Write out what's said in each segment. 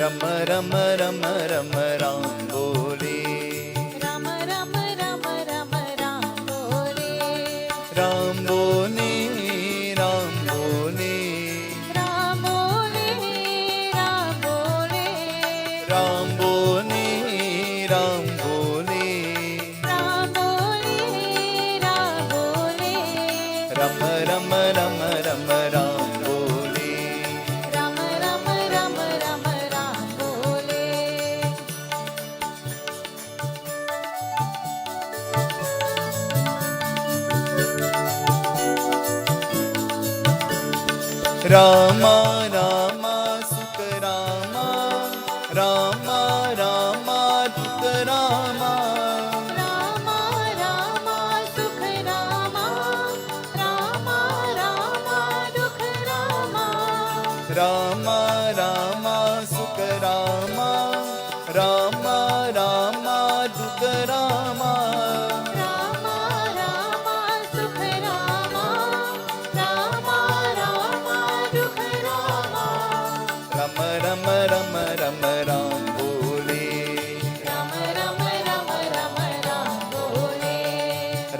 रम रम रम रम राम बोले, राम राम राम राम राम बोले, राम बोले, राम बोले, राम बोले, राम बोले, राम बोले, राम बोले, राम बोले, राम बोले, रम रम रम रम राम बोले, राम राम राम राम राम बोले, रामा रामा सुख रामा, रामा रामा दुख रामा, रामा रामा सुख रामा, रामा रामा दुख रामा, रामा रामा सुख रामा, रामा रामा दुख रामा, रामा रामा सुख रामा, रामा रामा दुख रामा, रम रम रम रम राम बोले, राम राम राम राम राम बोले,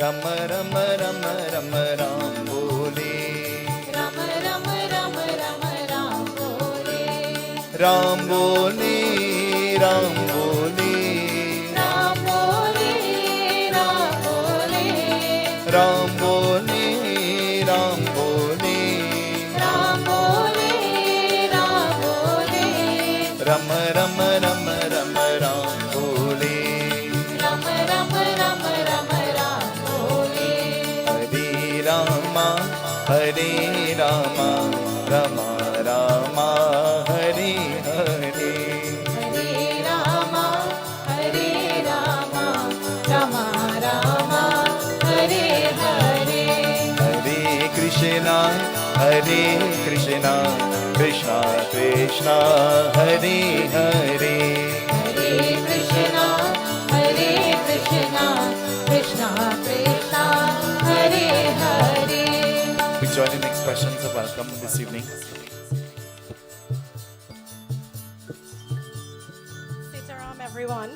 रम रम रम रम राम बोले, राम राम राम राम राम बोले, राम बोले, राम बोले, राम बोले, राम बोले, राम बोले, राम बोले, राम बोले, राम बोले, रम रम रम रम राम बोले, राम राम राम राम राम बोले, हरे रामा, हरे रामा, रमा रामा, हरे हरे, हरे रामा, हरे रामा, रामा रामा, हरे हरे, हरे कृष्णा, कृष्णा कृष्णा, हरे हरे, हरे Krishna, Krishna Krishna, Hare Hare. We join in expressions of welcome this evening. Sitaram, everyone.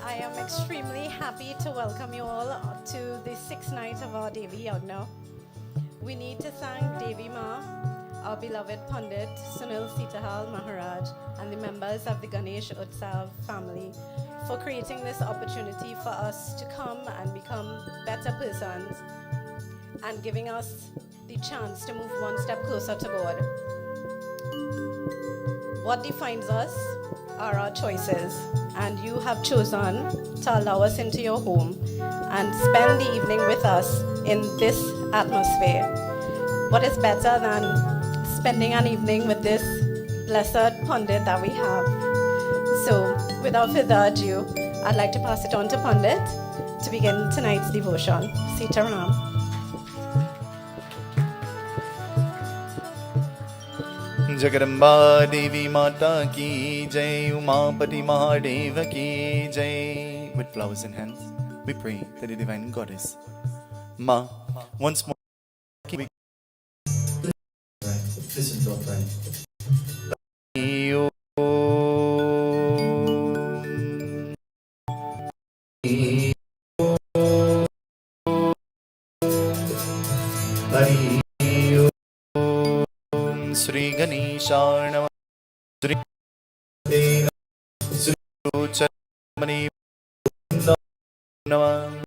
I am extremely happy to welcome you all to the 6th night of our Devi Yagna. We need to thank Devi Ma, our beloved Pundit Sunil Seetahal Maharaj, and the members of the Ganesh Utsav family for creating this opportunity for us to come and become better persons and giving us the chance to move one step closer to God. What defines us are our choices, and you have chosen to allow us into your home and spend the evening with us in this atmosphere. What is better than spending an evening with this blessed Pundit that we have? So, without further ado, I'd like to pass it on to Pundit to begin tonight's devotion. Sitaram. Jagdamba देवी माता की जय, उमापति महादेव की जय. With flowers in hands, we pray to the divine goddess. Ma, once more, we Listen to our friend. Sri Ganesha Namaha, Sri Suchamani Namaha,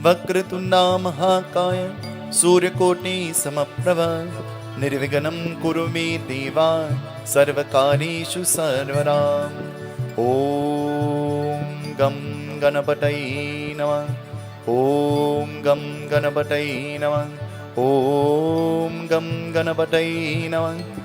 Vakratunda Mahakaya, Suryakoti Samaprava, Nirviganam Kurumi Deva, Sarvakarishu Sarvaram. Om Gam Ganapatai Namaha, Om Gam Ganapatai Namaha, Om Gam Ganapatai Namaha,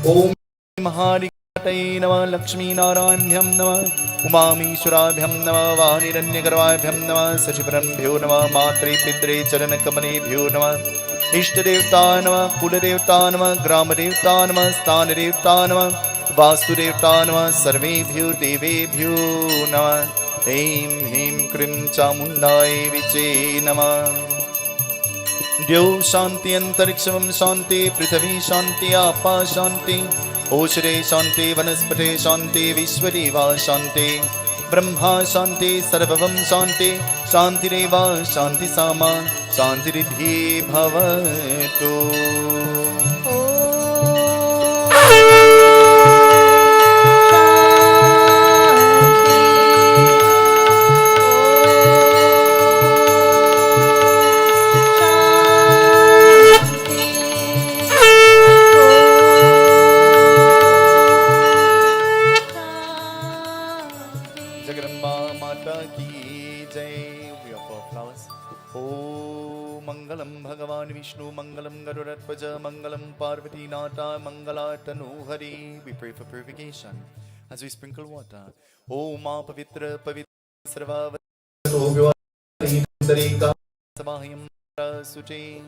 Om Mahadikatai Namaha, Lakshmi Narayamyam Namaha, Umamishwarabhyam Namaha, Vahiranyagarbhyam Namaha, Sachivarambhyo Namaha, Matri Pitre Charanakamani Namaha, Ishtadevta Namaha, Kuladevta Namaha, Gramadevta Namaha, Sthanadevta Namaha, Vasudevta Namaha, Sarvebhyo Devebhyo Namaha. Aim Him Krim Chamundai Viche Namah. द्यौ शान्ति अन्तरिक्षं शान्ति पृथिवी शान्ति आपा शान्ति ओषधे शान्ति वनस्पते शान्ति विश्वदेवा शान्ति ब्रह्मा शान्ति सर्वं शान्ति शान्तिरेव शान्ति सामा शान्तिरिद्धि भवतु। Vishnu Mangalam Garudatvaja Mangalam Parvati Nata Mangalatanu Hari. We pray for purification as we sprinkle water. Om Ma Pavitra Pavitra Sarva Darika Samahim Sute.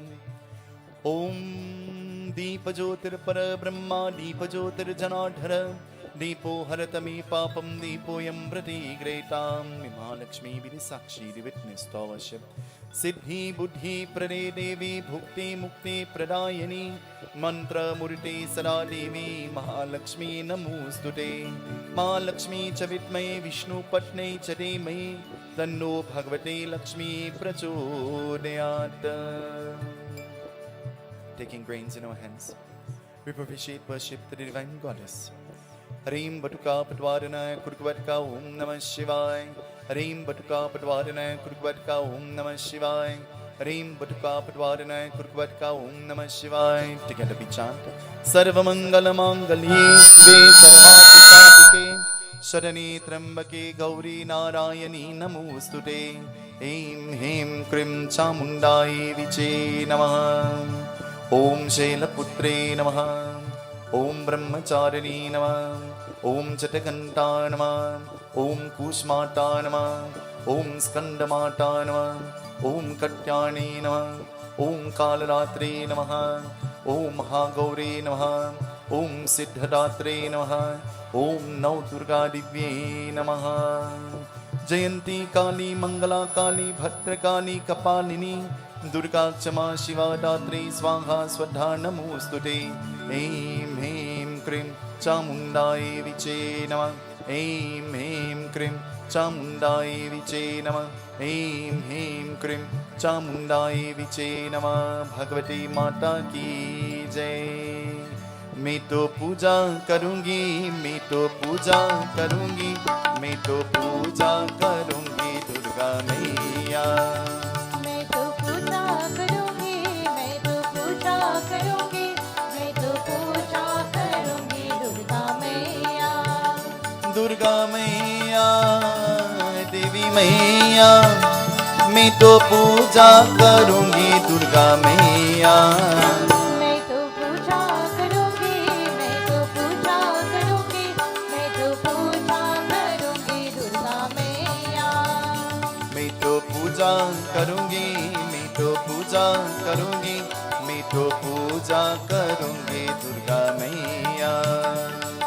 Om Deepa Jyotir Para Brahma Deepa Jyotir Janadhara Deepo Haratami Papam Deepo Yambrati Gretam Mima Lakshmi be the Sakshi, the witness to our worship. Siddhi Buddhi Prade Devi Bhukti Mukti Pradayani Mantra Murti Sada Devi Mahalakshmi Namostute Mahalakshmi Chavitmai Vishnu Patne Chademai Tanno Bhagavate Lakshmi Prachodayat. Taking grains in our hands, we propitiate worship to the divine goddess. Harim Batuka Patwadana Kurkvatka Om Namah Shivaya. Harim Batuka Patwadana Kurkvatka Om Namah Shivaya. Harim Batuka Patwadana Kurkvatka Om Namah Shivaya. Together we chant Sarvamangala Mangalye Sve Sarvapikatike Sharani Trambake Gauri Narayani Namostute Aim Him Krim Chamundai Viche Namaha Om Shailaputre Namaha Om Brahmacharini Namah Om Chatakanta Namah Om Kushmata Namah Om Skandamata Namah Om Katyani Namah Om Kalaratri Namah Om Mahagauri Namah Om Siddhadatri Namah Om Nau Durga Divye Namah Jayanti Kali Mangala Kali Bhadra Kali Kapalini Durga Kshama Shiva Datri Swaha Swadha Namostute Aim Him Krim Chamundai Viche Namah Aim Him Krim Chamundai Viche Namah Aim Him Krim Chamundai Viche Namah Bhagavati Mata Ki Jai. मैं तो पूजा करूंगी मैं तो पूजा करूंगी मैं तो पूजा करूंगी दुर्गा मैया मैं तो पूजा करूंगी मैं तो पूजा करूंगी मैं तो पूजा करूंगी दुर्गा मैया देवी मैया मैं तो पूजा करूंगी दुर्गा मैया मैं तो पूजा करूंगी मैं तो पूजा करूंगी मैं तो पूजा करूंगी दुर्गा मैया मैं तो पूजा करूंगी मैं तो पूजा करूंगी मैं तो पूजा करूंगी दुर्गा मैया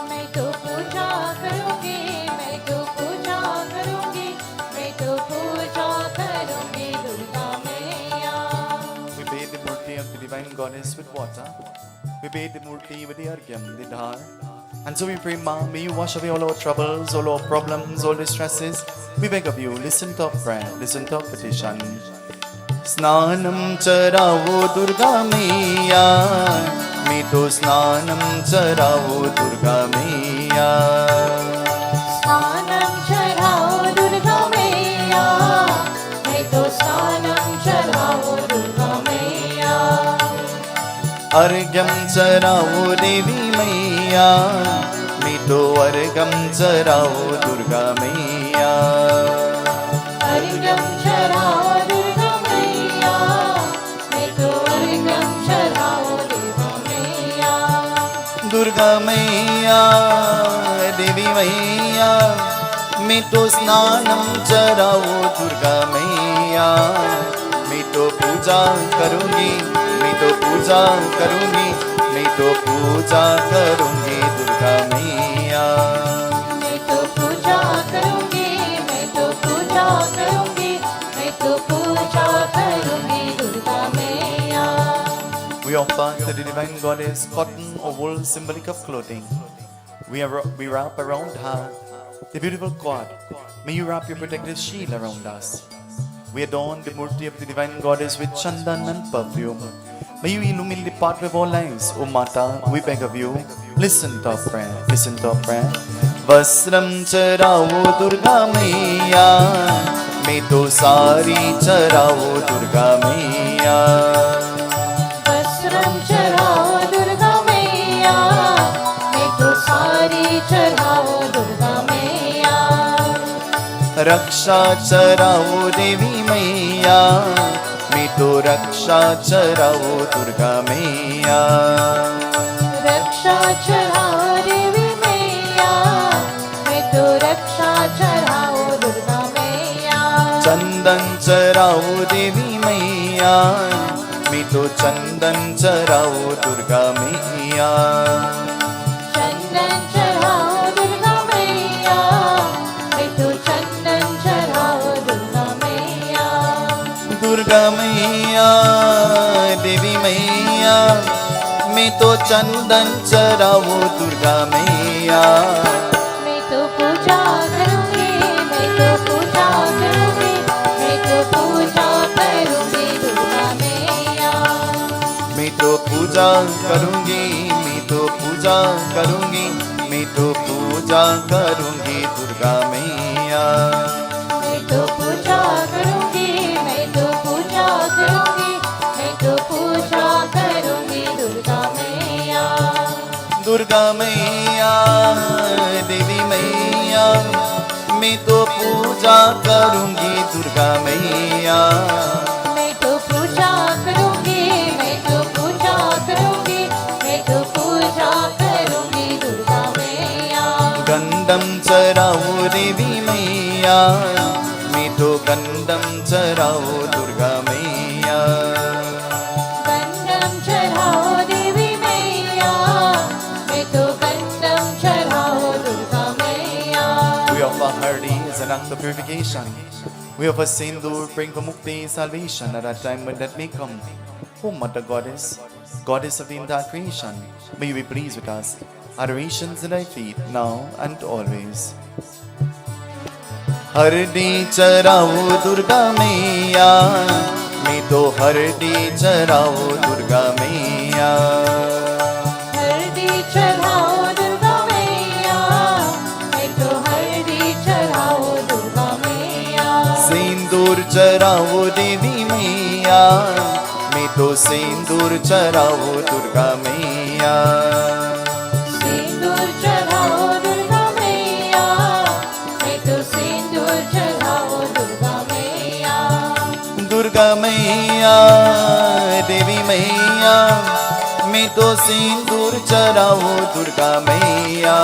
मैं तो पूजा करूंगी मैं तो पूजा करूंगी मैं तो पूजा करूंगी दुर्गा मैया We bathe the murti of the divine goddess with water. We bathe the murti with the argyam, the dhar. And so we pray, Ma, may you wash away all our troubles, all our problems, all distresses. We beg of you, listen to our prayer, listen to our petition. Snanam charavo Durga Maiya, me to snanam charavo Durga Maiya. स्नानं चढ़ाओ दुर्गा मैया मैं तो स्नानं चढ़ाओ दुर्गा मैया अर्घ्यम चराओ देवी मैया मैं तो अर्घ्यम चराओ दुर्गा मैया अर्घ्यं चढ़ाओ दुर्गा मैया मैं तो अर्घ्यं चढ़ाओ दुर्गा मैया देवी मैया मैं तो स्नानम चराओ दुर्गा मैया मैं तो पूजा करूंगी मैं तो पूजा करूंगी मैं तो पूजा करूंगी दुर्गा मैया मैं तो पूजा करूंगी मैं तो पूजा करूंगी मैं तो पूजा करूंगी दुर्गा मैया to the divine goddess, cotton or wool symbolic of clothing. We wrap around her the beautiful cord. May you wrap your protective shield around us. We adorn the murti of the divine goddess with chandan and perfume. May you illumine the path of our lives, O Mata, we beg of you. Listen to our prayer, listen to our prayer. Vasram charao Durga Maiya, मैं तो सारी चराओ दुर्गा मैया. वस्त्रम चढ़ाओ दुर्गा मैया, मैं तो सारी चढ़ाओ दुर्गा मैया. रक्षा चराओ देवी मैया, मैं तो रक्षा चराओ दुर्गा मैया. रक्षा चढ़ाओ देवी मैया, मैं तो रक्षा चढ़ाओ दुर्गा मैया. चंदन चराओ देवी मैया, मैं तो चंदन चराओ दुर्गा मैया. चंदन चढ़ाओ दुर्गा मैया, मैं तो चंदन चढ़ाओ दुर्गा मैया. दुर्गा मैया देवी मैया, मैं तो चंदन चराओ दुर्गा मैया. मैं तो पूजा करूंगी, मैं तो पूजा करूंगी, मैं तो पूजा करूंगी दुर्गा मैया. मैं तो पूजा करूंगी, मैं तो पूजा करूंगी, मैं तो पूजा करूंगी दुर्गा मैया. मैं तो पूजा करूंगी, मैं तो पूजा करूंगी, मैं तो पूजा करूंगी दुर्गा मैया. दुर्गा मैया देवी मैया, मैं तो पूजा करूंगी दुर्गा मैया. मैं तो पूजा करूंगी, मैं तो पूजा करूंगी, मैं तो पूजा करूंगी दुर्गा मैया. गंधम चराओ देवी मैया, मैं तो गंधम चराओ दुर्गा मैया. गंधम चढ़ाओ देवी मैया, मैं तो गंधम चढ़ाओ दुर्गा मैया. We offer hardi as an act of purification. We offer sindoor, praying for mukti, salvation at that time when that may come. O Mother Goddess, Goddess of the entire creation, may you be pleased with us. Adorations at thy feet, now and always. हरदी चराओ दुर्गा मैया, मैं तो हरदी चराओ दुर्गा मैया. हरदी चढ़ाओ दुर्गा मैया, मैं तो हरदी चढ़ाओ दुर्गा मैया. सिंदूर चराओ देवी मैया, मैं तो सिंदूर चराओ दुर्गा मैया. सिंदूर चढ़ाओ दुर्गा मैया, मैं तो सिंदूर चढ़ाओ दुर्गा मैया. दुर्गा मैया देवी मैया, मैं तो सिंदूर चराओ दुर्गा मैया.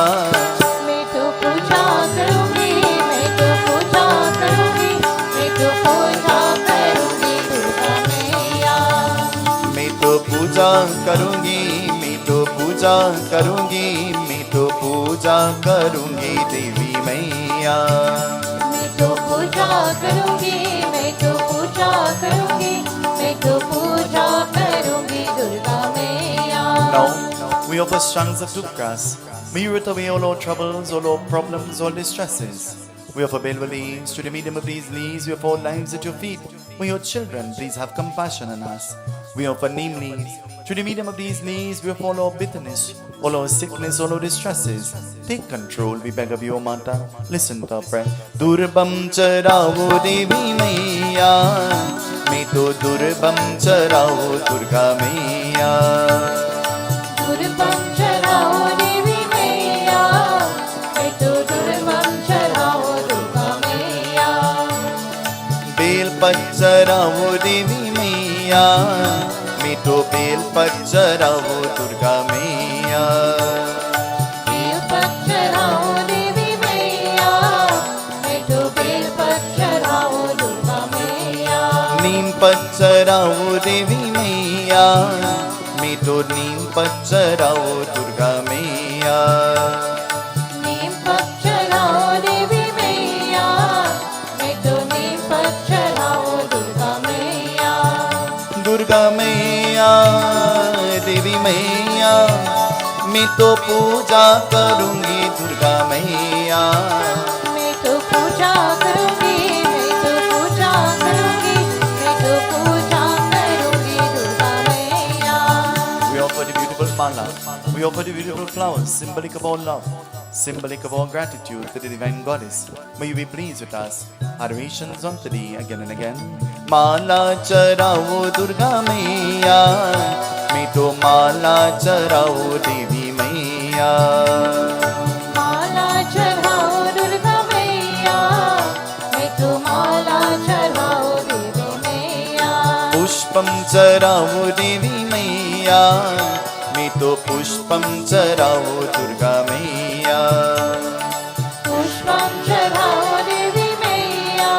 मैं तो पूजा करूंगी, मैं तो पूजा करूंगी, मैं तो पूजा करूंगी दुर्गा मैया. मैं तो पूजा करूंगी, मैं तो पूजा करूंगी, मैं तो पूजा करूंगी देवी मैया. मैं तो पूजा करूंगी, मैं तो पूजा करूंगी, मैं तो पूजा करूंगी दुर्गा मैया. Now we offer strands of toothgrass. May you root away all our troubles, all our problems, all distresses. We offer belva leaves. Through the medium of these leaves, we offer our lives at your feet. May your children please have compassion on us. We offer neem leaves. Through the medium of these leaves, we offer all our bitterness, all our sickness, all our distresses. Take control, we beg of you, O Mata. Listen to our prayer. Durbam charao devi maiya, मैं तो दुर्बम चराओ दुर्गा मैया. दुर्बम चढ़ाओ देवी मैया, मैं तो दुर्बम चढ़ाओ दुर्गा मैया. Bell पचराओ देवी मैया, मैं तो बेल पचराओ दुर्गा मैया. बेल पत चढ़ाओ देवी मैया, मैं तो बेल पत चढ़ाओ दुर्गा मैया. नीम पचराओ देवी मैया, मैं तो नीम पचराओ दुर्गा मैया. नीम पत चढ़ाओ देवी मैया, मैं तो नीम पत चढ़ाओ दुर्गा मैया. दुर्गा मैया देवी मैं तो पूजा करूंगी दुर्गा मैया। मैं तो पूजा करूंगी, मैं तो पूजा करूंगी, मैं तो पूजा करूंगी दुर्गा मैया। We offer the beautiful mala. We offer the beautiful flowers, symbolic of our love, symbolic of our gratitude to the divine goddess. May you be pleased with us. Adorations unto thee again and again. Mala charao Durga Maiya, मैं तो माला चढ़ाओ देवी मैया। माला चढ़ाओ दुर्गा मैया, मैं तो माला चढ़ाओ देवी मैया। पुष्पम चढ़ाओ देवी मैया, मैं तो पुष्पम चढ़ाओ दुर्गा मैया। पुष्पम चढ़ाओ देवी मैया,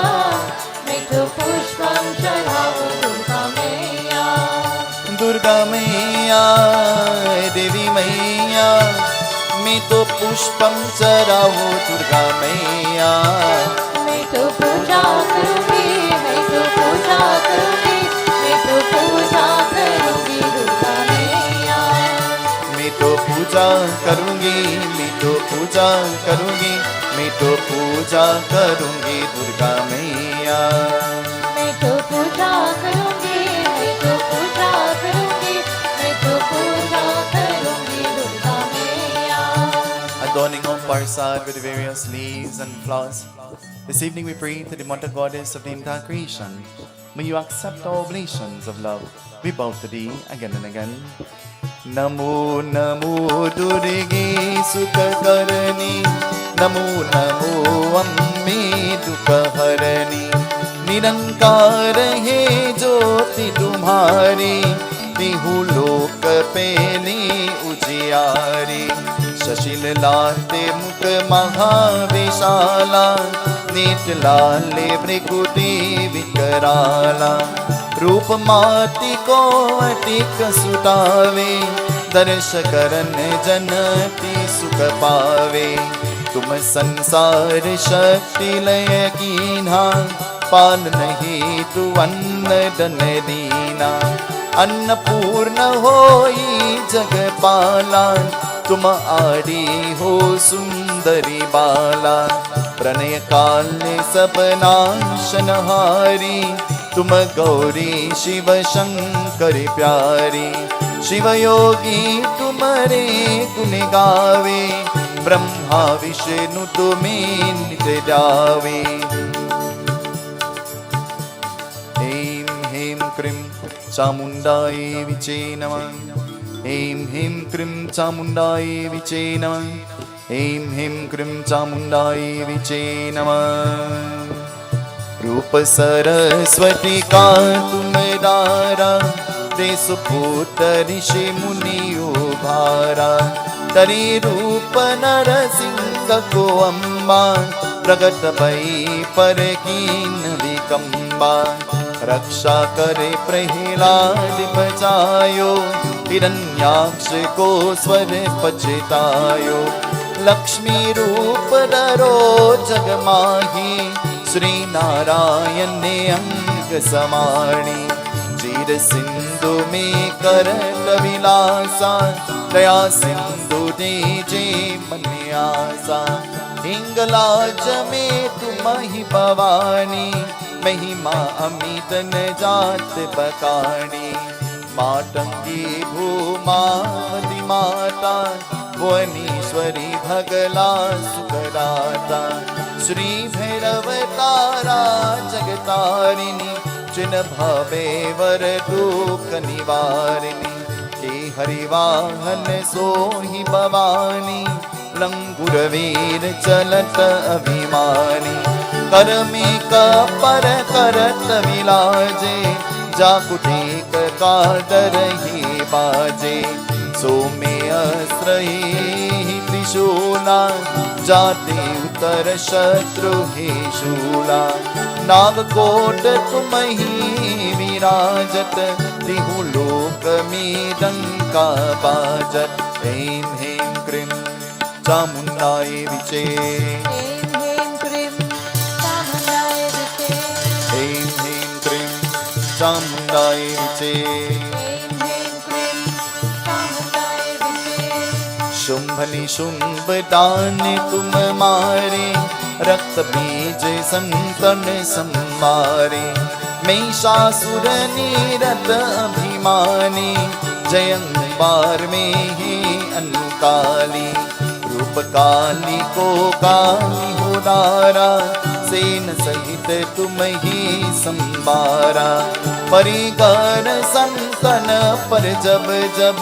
मैं तो पुष्पम चढ़ाओ दुर्गा मैया। दुर्गा मैया देवी मैया, मैं तो पुष्पम चढ़ाओ दुर्गा मैया। मैं तो पूजा करूंगी, मैं तो पूजा करूंगी, मैं तो पूजा करूंगी दुर्गा मैया। मैं तो पूजा करूंगी, मैं तो पूजा करूंगी, मैं तो पूजा करूंगी दुर्गा मैया। मैं तो पूजा करूंगी, मैं तो पूजा करूंगी, मैं तो पूजा करूंगी दुर्गा मैया। Adorning our Persad with the various leaves and flowers. This evening we pray to the Mother Goddess of the entire creation. May you accept our oblations of love. We bow to thee again and again. Namo Namo Durge Sukhakarani, Namo Namo Amme Dukhaharani. निरंकार है ज्योति तुम्हारी, तिहु लोक पेली उजियारी। शशिल लाते मुख महाविशाला, नेत लाले भृकुटी विकराला। रूप माति को अटिक सुतावे, दर्श करन जनती सुख पावे। तुम संसार शक्ति लय कीन्हा, पान नहीं तु अन्न दन दीना। अन्नपूर्ण होई जगपाला, तुम आड़ी हो सुंदरी बाला। प्रणय काले सपनाशनहारी, तुम गौरी शिव शंकर प्यारी। शिव योगी तुम्हारे गुण गावे, ब्रह्मा विष्णु तुम्हें नित्य जावे। ऐं ह्रीं क्रीं चामुण्डाय विचे नमः। ऐं ह्रीं क्रीं चामुण्डाय विचे नमः। ऐं ह्रीं क्रीं चामुण्डाय विचे नमः। रूप सरस्वती का तुम दारा, ते सुपूत ऋषि मुनि उभारा। तरी रूप नरसिंह को अम्बा, प्रगट भई पर कीन विकम्बा। रक्षा करे प्रहलाद बचायो, हिरण्याक्ष को स्वर पचतायो। लक्ष्मी रूप धरो जग माही, श्री नारायण ने अंग समाणी। चीर सिंधु में करत विलासा, दया सिंधु दीजे मन आसा। हिंगलाज में तुम ही भवानी, महिमा अमित न जात बकानी। मातंगी भूमावती माता, भुवनेश्वरी भगला सुखदाता। श्री भैरव तारा जगतारिणी, जिन भावे वर दुख निवारिणी। हे हरिवाहन सोहि भवानी, लंगुर वीर चलत अभिमानी। कर में पर करत विलाजे, जाकुटेक का डर ही बाजे। सो में अस्त्र ही त्रिशूला, जाते उतर शत्रु हे शूला। नागकोट तुम ही विराजत, तिहु लोक में डंका बाजत। ऐं ह्रीं क्रीं चामुण्डाय विचे। ऐं ह्रीं क्रीं चामुण्डाय विचे। ऐं ह्रीं क्रीं चामुण्डाय विचे। ऐं ह्रीं क्रीं चामुण्डाय विचे। शुंभ निशुंभ दान तुम मारे, रक्त बीज संतन संवारे। महिषासुर निरत अभिमानी, जयंबार में ही अनुकाली। रूप काली को काली हो डारा, सेन सहित तुम ही संबारा। परिगर संतन पर जब जब,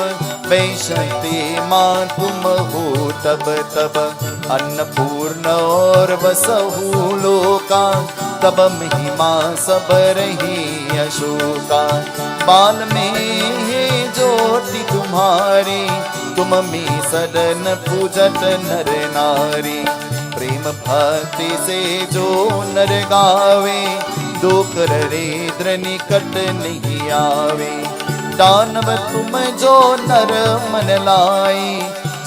वैशंती माँ तुम हो तब तब। अन्नपूर्ण और बसहु लोका, तब महिमा सब रही अशोका। बाल में है ज्योति तुम्हारी, तुम में सदन पूजत नर नारी। प्रेम भक्ति से जो नर गावे, दुख दरिद्र निकट नहीं आवे। दानव तुम जो नर मन लाई,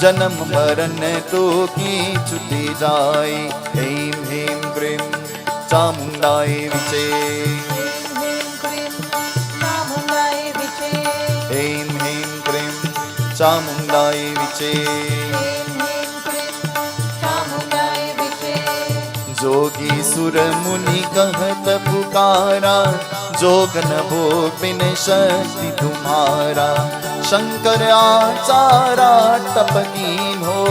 जन्म मरण तो की छुटी जाए। ऐं ह्रीं क्रीं चामुंडाय विचे, ऐं ह्रीं क्रीं चामुंडाय विचे। जोगी सुर मुनि कहत पुकारा, जोगन भोग बिन शक्ति तुम्हारा। शंकर आचारा तपकीन हो,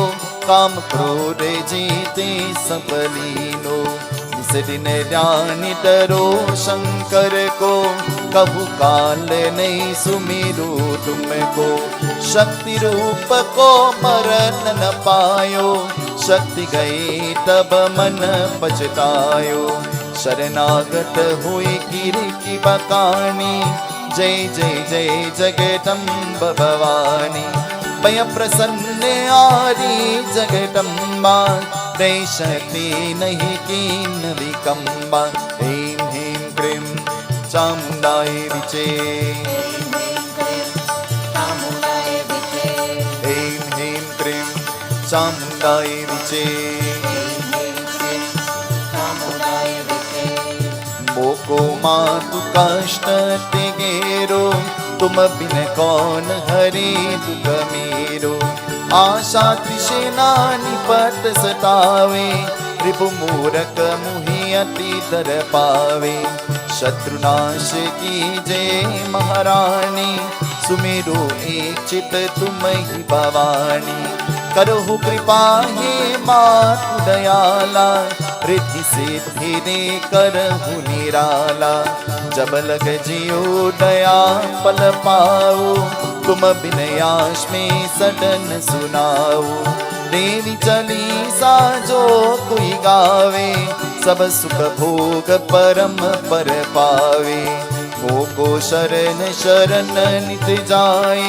काम क्रोध जीते सब लीनो। इस दिन ध्यान डरो शंकर को, कभू काल नहीं सुमिरो तुमको। शक्ति रूप को मरण न पायो, शक्ति गई तब मन पछतायो। शरणागत हुई गिरि की बकानी, जय जय जय जगदम्ब भवानी। भय प्रसन्न आरी जगदम्बा, दे शक्ति नहीं कीन विकम्बा। ऐं ह्रीं क्रीं चामुंडाय विचे, ऐं ह्रीं क्रीं चामुंडाय विचे। मोको मातु कष्ट ते गेरो, तुम बिन कौन हरि दुख मेरो। आशा तृष्णा निपट सतावे, रिपु मूरख मुहि अति दर पावे। शत्रुनाश की जय महारानी, सुमेरो एक चित तुम ही भवानी। करहु कृपा हे मातु दयाला, रिद्धि सिद्धि दे करहु निराला। जब लग जियो दया पल पाओ, तुम बिनयाश में सदन सुनाओ। देवी चालीसा जो कोई गावे, सब सुख भोग परम पर पावे। मोको शरण शरण नित जाए,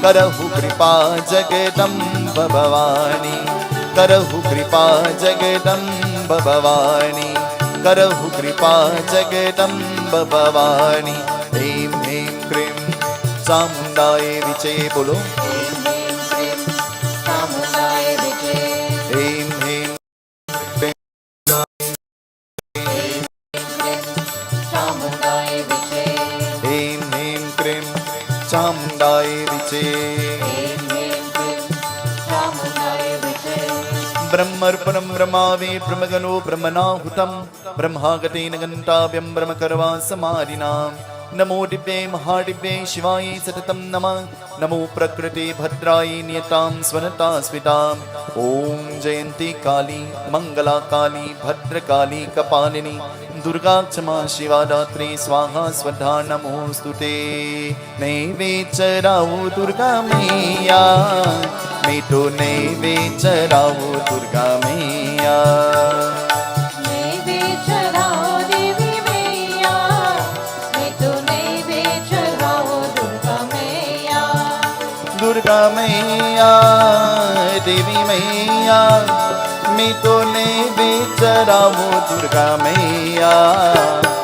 करहु कृपा जगदम्ब भवानी। करहु कृपा जगदम्ब भवानी, करहु कृपा जगदम्ब भवानी। ऐं ह्रीं क्रीं चामुंडाय विचे, बोलो ऐं ह्रीं क्रीं चामुंडाय विचे। ऐं ह्रीं क्रीं चामुंडाय विचे, ऐं ह्रीं क्रीं चामुंडाय विचे। ब्रह्मर्पणं ब्रह्मावे ब्रह्मगणो ब्रह्मणाहुतं, ब्रह्मागतेन गन्ताव्यं ब्रह्मकर्वा समारिणाम्। नमो दिव्ये महादिव्ये शिवाय सततं नमः। नमो प्रकृते भद्राय नियतां स्वनता स्मिताम्। ॐ जयन्ती काली मंगला काली भद्रकाली कपालिनी, दुर्गा क्षमा शिवा दात्री स्वाहा स्वधा नमोस्तुते। नैवेचराओ दुर्गा मैया, मैं तो नैवेचराओ दुर्गा मैया। नैवेचराओ देवी मैया, मैं तो नैवेचराओ दुर्गा मैया। दुर्गा मैया देवी मैया, मैं तो नैवेचराओ दुर्गा मैया।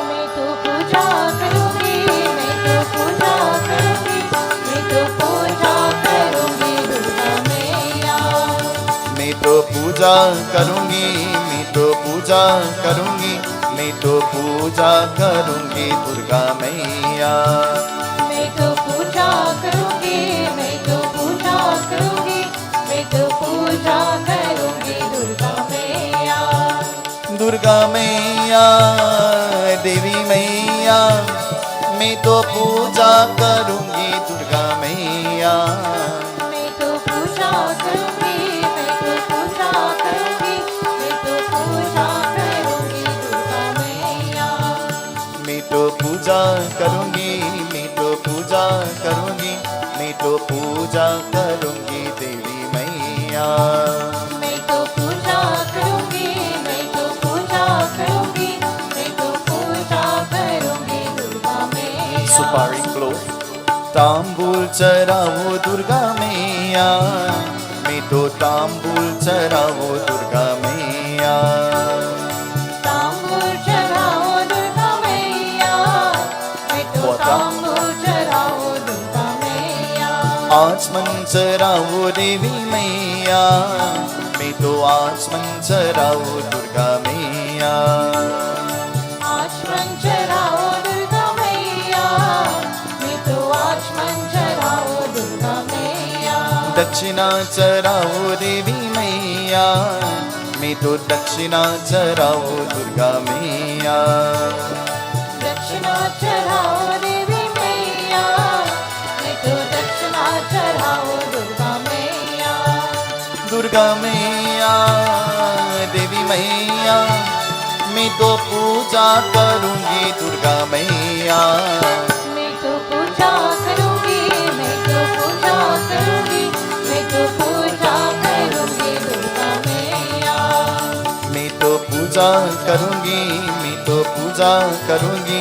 मैं तो पूजा करूंगी, मैं तो पूजा करूंगी, मैं तो पूजा करूंगी दुर्गा मैया। मैं तो पूजा करूंगी, मैं तो पूजा करूंगी, मैं तो पूजा करूंगी दुर्गा मैया। मैं तो पूजा करूंगी, मैं तो पूजा करूंगी, मैं तो दुर्गा मैया देवी मैया मैं तो पूजा करूंगी दुर्गा मैया मैं तो पूजा करूंगी, मैं तो पूजा करूंगी, मैं तो पूजा करूंगी दुर्गा मैया। मैं तो पूजा करूंगी, मैं तो पूजा करूंगी, मैं तो पूजा करूंगी देवी मैया मैं तो पूजा करूंगी, मैं तो पूजा करूंगी, मैं तो पूजा करूंगी दुर्गा मैया। सुपारी लो तांबूल चढ़ाओ दुर्गा मैया मैं तो तांबूल चढ़ाओ दुर्गा मैया तांबूल चढ़ाओ दुर्गा मैया, मैं तो तांबूल चढ़ाओ दुर्गा मैया। आचमन चढ़ाओ देवी मैया मैं तो आचमन चढ़ाओ दुर्गा मैया आचमन चढ़ाओ दुर्गा मैया, मैं तो आचमन चढ़ाओ दुर्गा मैया। दक्षिणा चढ़ाओ देवी मैया मैं तो दक्षिणा चढ़ाओ दुर्गा मैया दक्षिणा चढ़ाओ देवी मैया, मैं तो दक्षिणा चढ़ाओ दुर्गा मैया। दुर्गा मैया देवी मैया मैं तो पूजा करूंगी दुर्गा मैया मैं तो पूजा करूंगी, मैं तो पूजा करूंगी, मैं तो पूजा करूंगी दुर्गा मैया। मैं तो पूजा करूंगी, मैं तो पूजा करूंगी,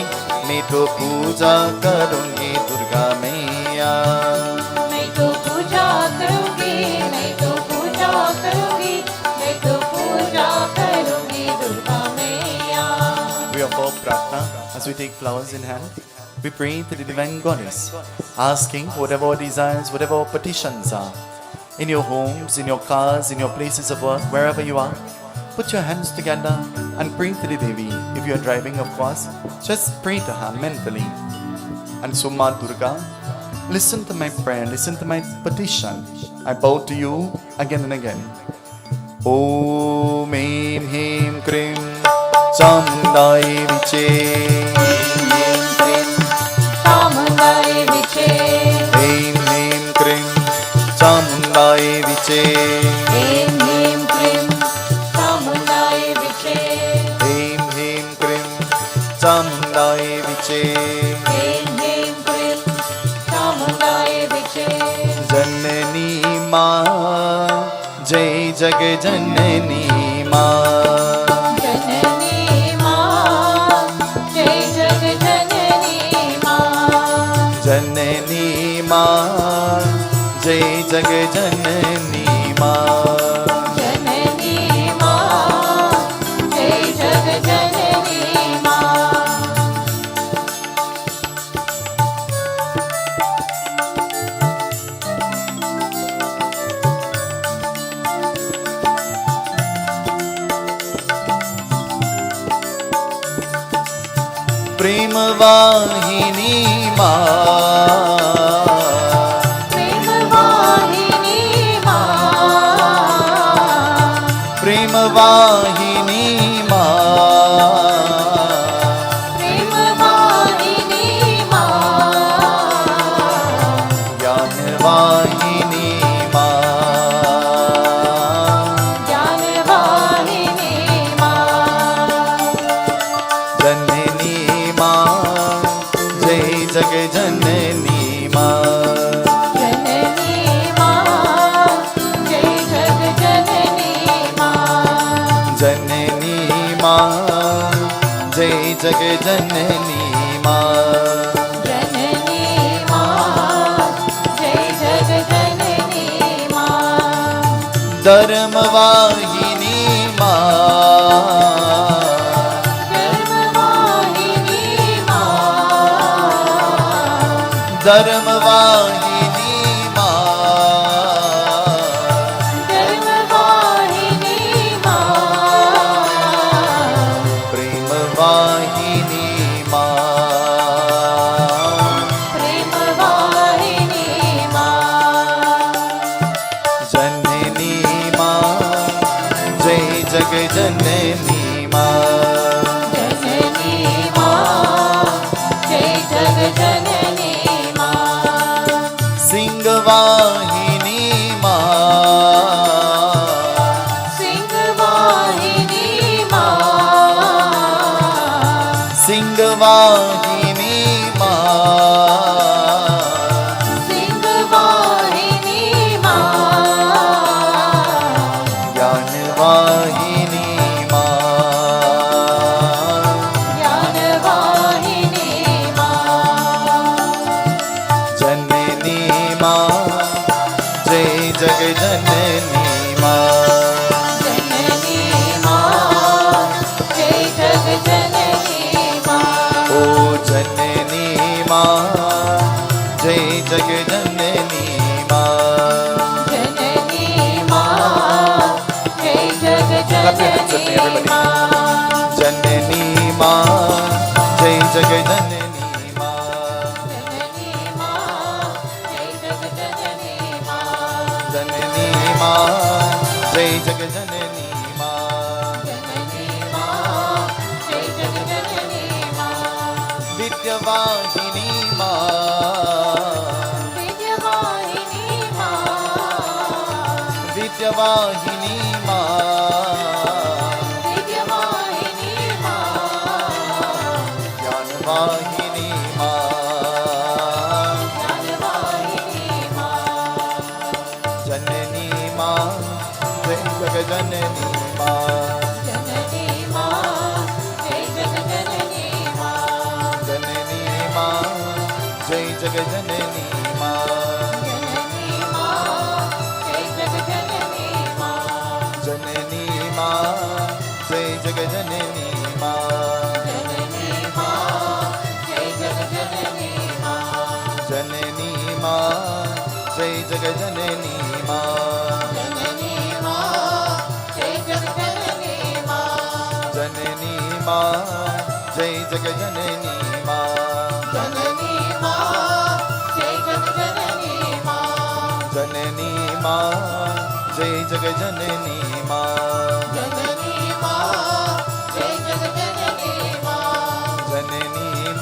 मैं तो पूजा करूंगी दुर्गा मैया मैं तो पूजा करूंगी, मैं तो पूजा करूंगी, मैं तो पूजा करूंगी दुर्गा मैया। We offer pratna as we take flowers in hand. We pray to the divine goddess, asking whatever our desires, whatever our petitions are. In your homes, in your cars, in your places of work, wherever you are, put your hands together and pray to the Devi. If you are driving, of course, just pray to her mentally. And so, Ma Durga, listen to my prayer, listen to my petition. I bow to you again and again. Om Aim Him Krim Chamundai Viche चामुंडाई विचे, Aim Him Krim Chamundai Viche ऐं ह्रीं क्लीं चामुंडाई विचे, Aim Him Krim Chamundai Viche ऐं ह्रीं क्लीं चामुंडाई विचे। जननी माँ जय जग जननी माँ जननी माँ, जय जग जननी माँ। जननी माँ जय जग जननी माँ जननी माँ, जय जग जननी माँ। प्रेम वाहिनी माँ प्रेम वाहिनी माँ, प्रेम वाहिनी माँ प्रेम वाहिनी माँ। ज्ञान वाहिनी माँ ज्ञान वाहिनी माँ। जननी माँ जय जग जननी माँ जननी माँ, जय जग जननी माँ। जननी माँ जय जग जननी माँ जननी माँ, जय जग जननी माँ। धर्म वाहिनी माँ धर्म वाहिनी माँ, धर्म वाहिनी माँ धर्म वाहिनी माँ। प्रेम वाहिनी माँ प्रेम वाहिनी माँ। जननी माँ जय जग जननी माँ। जननी माँ जय जग जननी माँ। सिंहवाहिनी माँ। सिंहवाहिनी माँ। सिंहवाहिनी माँ। सिंहवाहिनी माँ। ज्ञानवाहिनी माँ। ज्ञानवाहिनी माँ। जननी माँ जय जग जननी माँ। जननी माँ जय जग जननी माँ। ओ जननी माँ जय जग जननी माँ। जननी माँ जय जग जननी माँ। जननी माँ जय जग जननी माँ। जननी माँ जय जग जननी माँ। जननी माँ जय जग जननी माँ। जननी माँ जय जग जननी माँ। विद्यावाहिनी माँ। विद्यावाहिनी माँ। विद्यावाहिनी माँ। विद्यावाहिनी माँ। ज्ञानवाहिनी माँ। ज्ञानवाहिनी माँ। जननी माँ जय जग जननी माँ। जननी माँ जय जग जननी माँ। जननी माँ जय जग जननी माँ। जननी माँ जय जग जननी माँ। जननी माँ जय जग जननी माँ। जननी माँ जय जग जननी माँ। जननी माँ जय जग जननी माँ। जननी माँ जय जग जननी माँ। जननी माँ जय जग जननी माँ। जननी माँ जय जग जननी माँ। जननी माँ जय जग जननी माँ। जननी माँ जय जग जननी माँ। जननी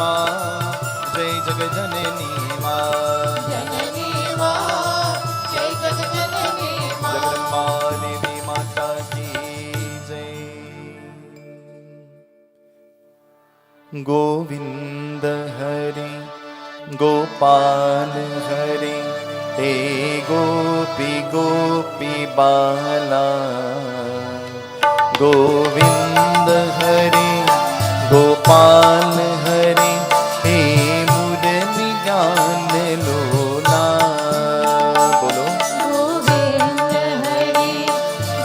माँ जय जग जननी माँ। जननी माँ जय जग जननी माँ। जगदम्बा देवी माता की जय। गोविंद हरि गोपाल हरि हे गोपी गोपी बाला। गोविंद हरि गोपाल हरि हे मुरली गान लोला। बोलो गोविंद हरि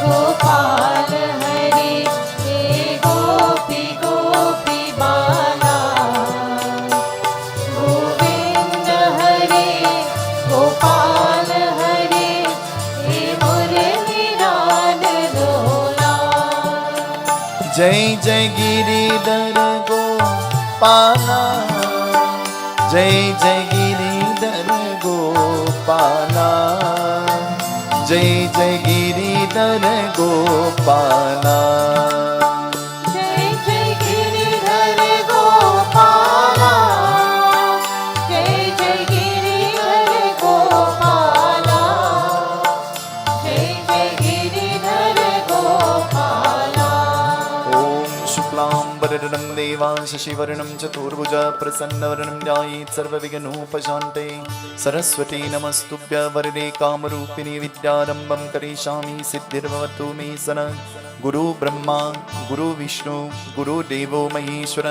गोपाल हरि हे गोपी गोपी बाला। गोविंद हरि गोपाल हरि हे मुरली गान लोला। जय जय गिरिधर गोपाला। जय जय गिरिधर गोपाला। जय जय गिरिधर गोपाला। जय जय गिरिधर गोपाला। जय जय गिरिधर गोपाला। जय जय गिरिधर गोपाला। ओम शुक्लांबरधरं देवां शशिवर्णं चतुर्भुजा प्रसन्नवदनं ध्यायेत् सर्वविघ्नोपशान्तये। सरस्वती नमस्तुभ्यं वरदे कामरूपिणी विद्यारम्भं करिष्यामि सिद्धिर्भवतु मे सदा। गुरु ब्रह्मा गुरु विष्णु गुरुदेवो महेश्वर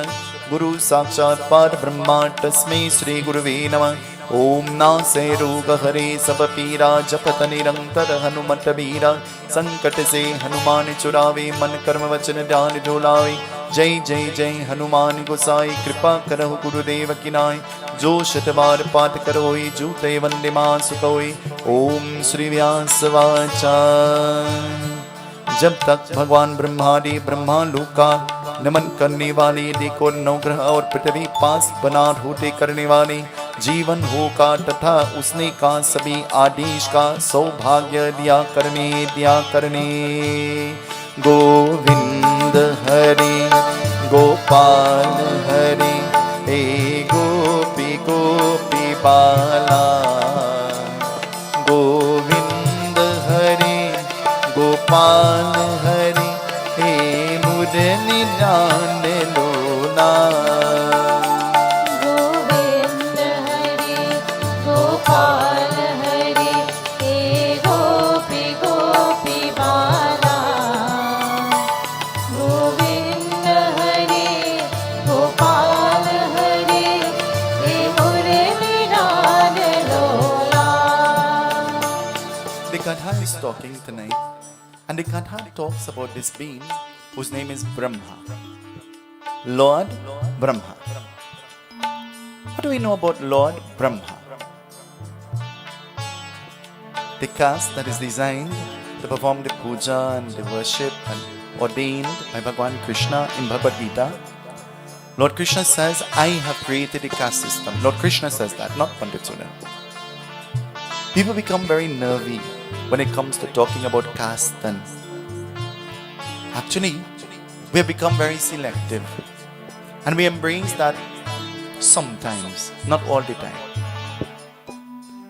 गुरु साक्षात् परब्रह्म तस्मै श्री गुरुवे नमः। ओम नासे रोग हरे सब पीरा जपत निरंतर हनुमत वीरा। संकट से हनुमान छुड़ावे मन कर्म वचन ध्यान जो लावे। जय जय जय हनुमान गोसाई कृपा करहु गुरुदेव की नाय। जो शतबार पाठ करोई जूते वंदे मां सुकोई। ओम श्री व्यास वाचा। जब तक भगवान ब्रह्मादि ब्रह्मा लोक का नमन करने वाले देखो नवग्रह और पृथ्वी पास बना होते करने वाले जीवन हो का तथा उसने का सभी आदेश का सौभाग्य दिया करने गोविंद हरि गोपाल हरि हे गोपी गोपी बाला गोविंद हरि गोपाल हरि हे मुरली जान लोला गोविंद हरि गोपाल हरि हे गोपी गोपी बाला गोविंद हरि गोपाल हरि हे मुरली जान लोला. The Katha is talking tonight, and the Katha talks about this being whose name is Brahma, Lord Brahma. What do we know about Lord Brahma? The caste that is designed to perform the puja and the worship and ordained by Bhagavan Krishna in Bhagavad Gita. Lord Krishna says, I have created a caste system. Lord Krishna says that, not Pundit Sunil. People become very nervy when it comes to talking about caste, and actually we have become very selective, and we embrace that sometimes, not all the time.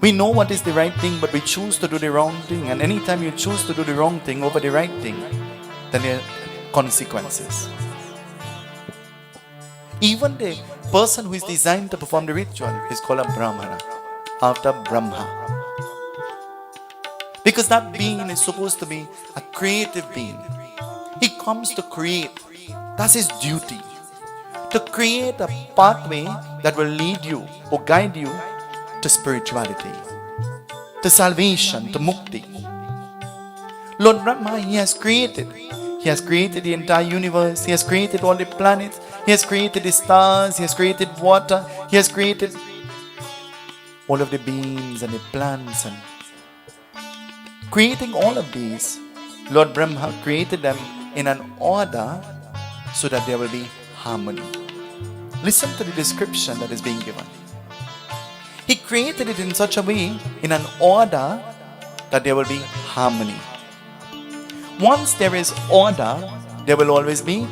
We know what is the right thing, but we choose to do the wrong thing, and anytime you choose to do the wrong thing over the right thing, then there are consequences. Even the person who is designed to perform the ritual is called a Brahmana, after Brahma. Because that being is supposed to be a creative being. He comes to create. That's his duty. To create a pathway that will lead you or guide you to spirituality, to salvation, to mukti. Lord Brahma, he has created. He has created the entire universe. He has created all the planets. He has created the stars. He has created water. He has created all of the beings and the plants. And creating all of these, Lord Brahma created them in an order so that there will be harmony. Listen to the description that is being given. He created it in such a way, in an order, that there will be harmony. Once there is order, there will always be.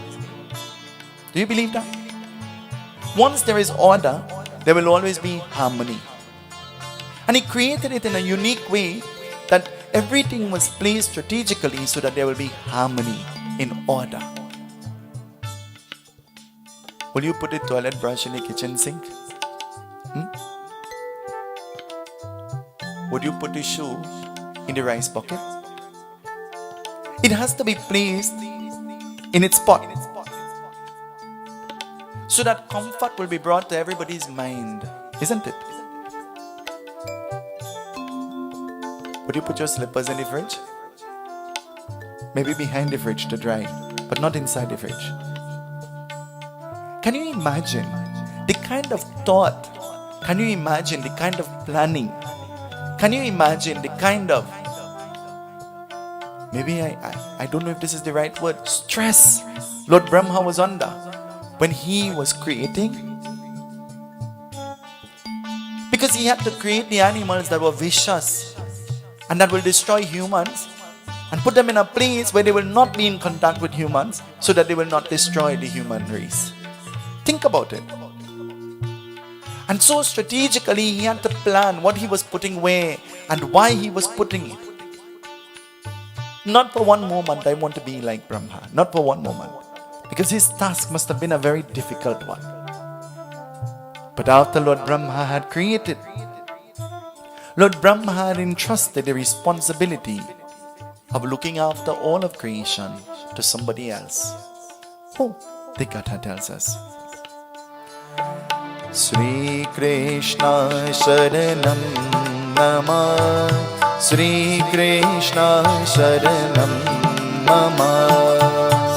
Do you believe that? Once there is order, there will always be harmony. And he created it in a unique way that everything was placed strategically so that there will be harmony, in order. Will you put a toilet brush in the kitchen sink? Would you put a shoe in the rice bucket? It has to be placed in its spot so that comfort will be brought to everybody's mind, isn't it? Would you put your slippers in the fridge? Maybe behind the fridge to dry, but not inside the fridge. Can you imagine the kind of thought? Can you imagine the kind of planning? Can you imagine the kind of, maybe I don't know if this is the right word, stress Lord Brahma was under when he was creating? Because he had to create the animals that were vicious and that will destroy humans, and put them in a place where they will not be in contact with humans, so that they will not destroy the human race. Think about it. And so strategically he had to plan what he was putting where and why he was putting it. Not for one moment I want to be like Brahma. Not for one moment. Because his task must have been a very difficult one. But after Lord Brahma had created, Lord Brahma had entrusted the responsibility of looking after all of creation to somebody else. Who? The Katha tells us. Sri Krishna Sharanam Nama, Sri Krishna Sharanam Mama.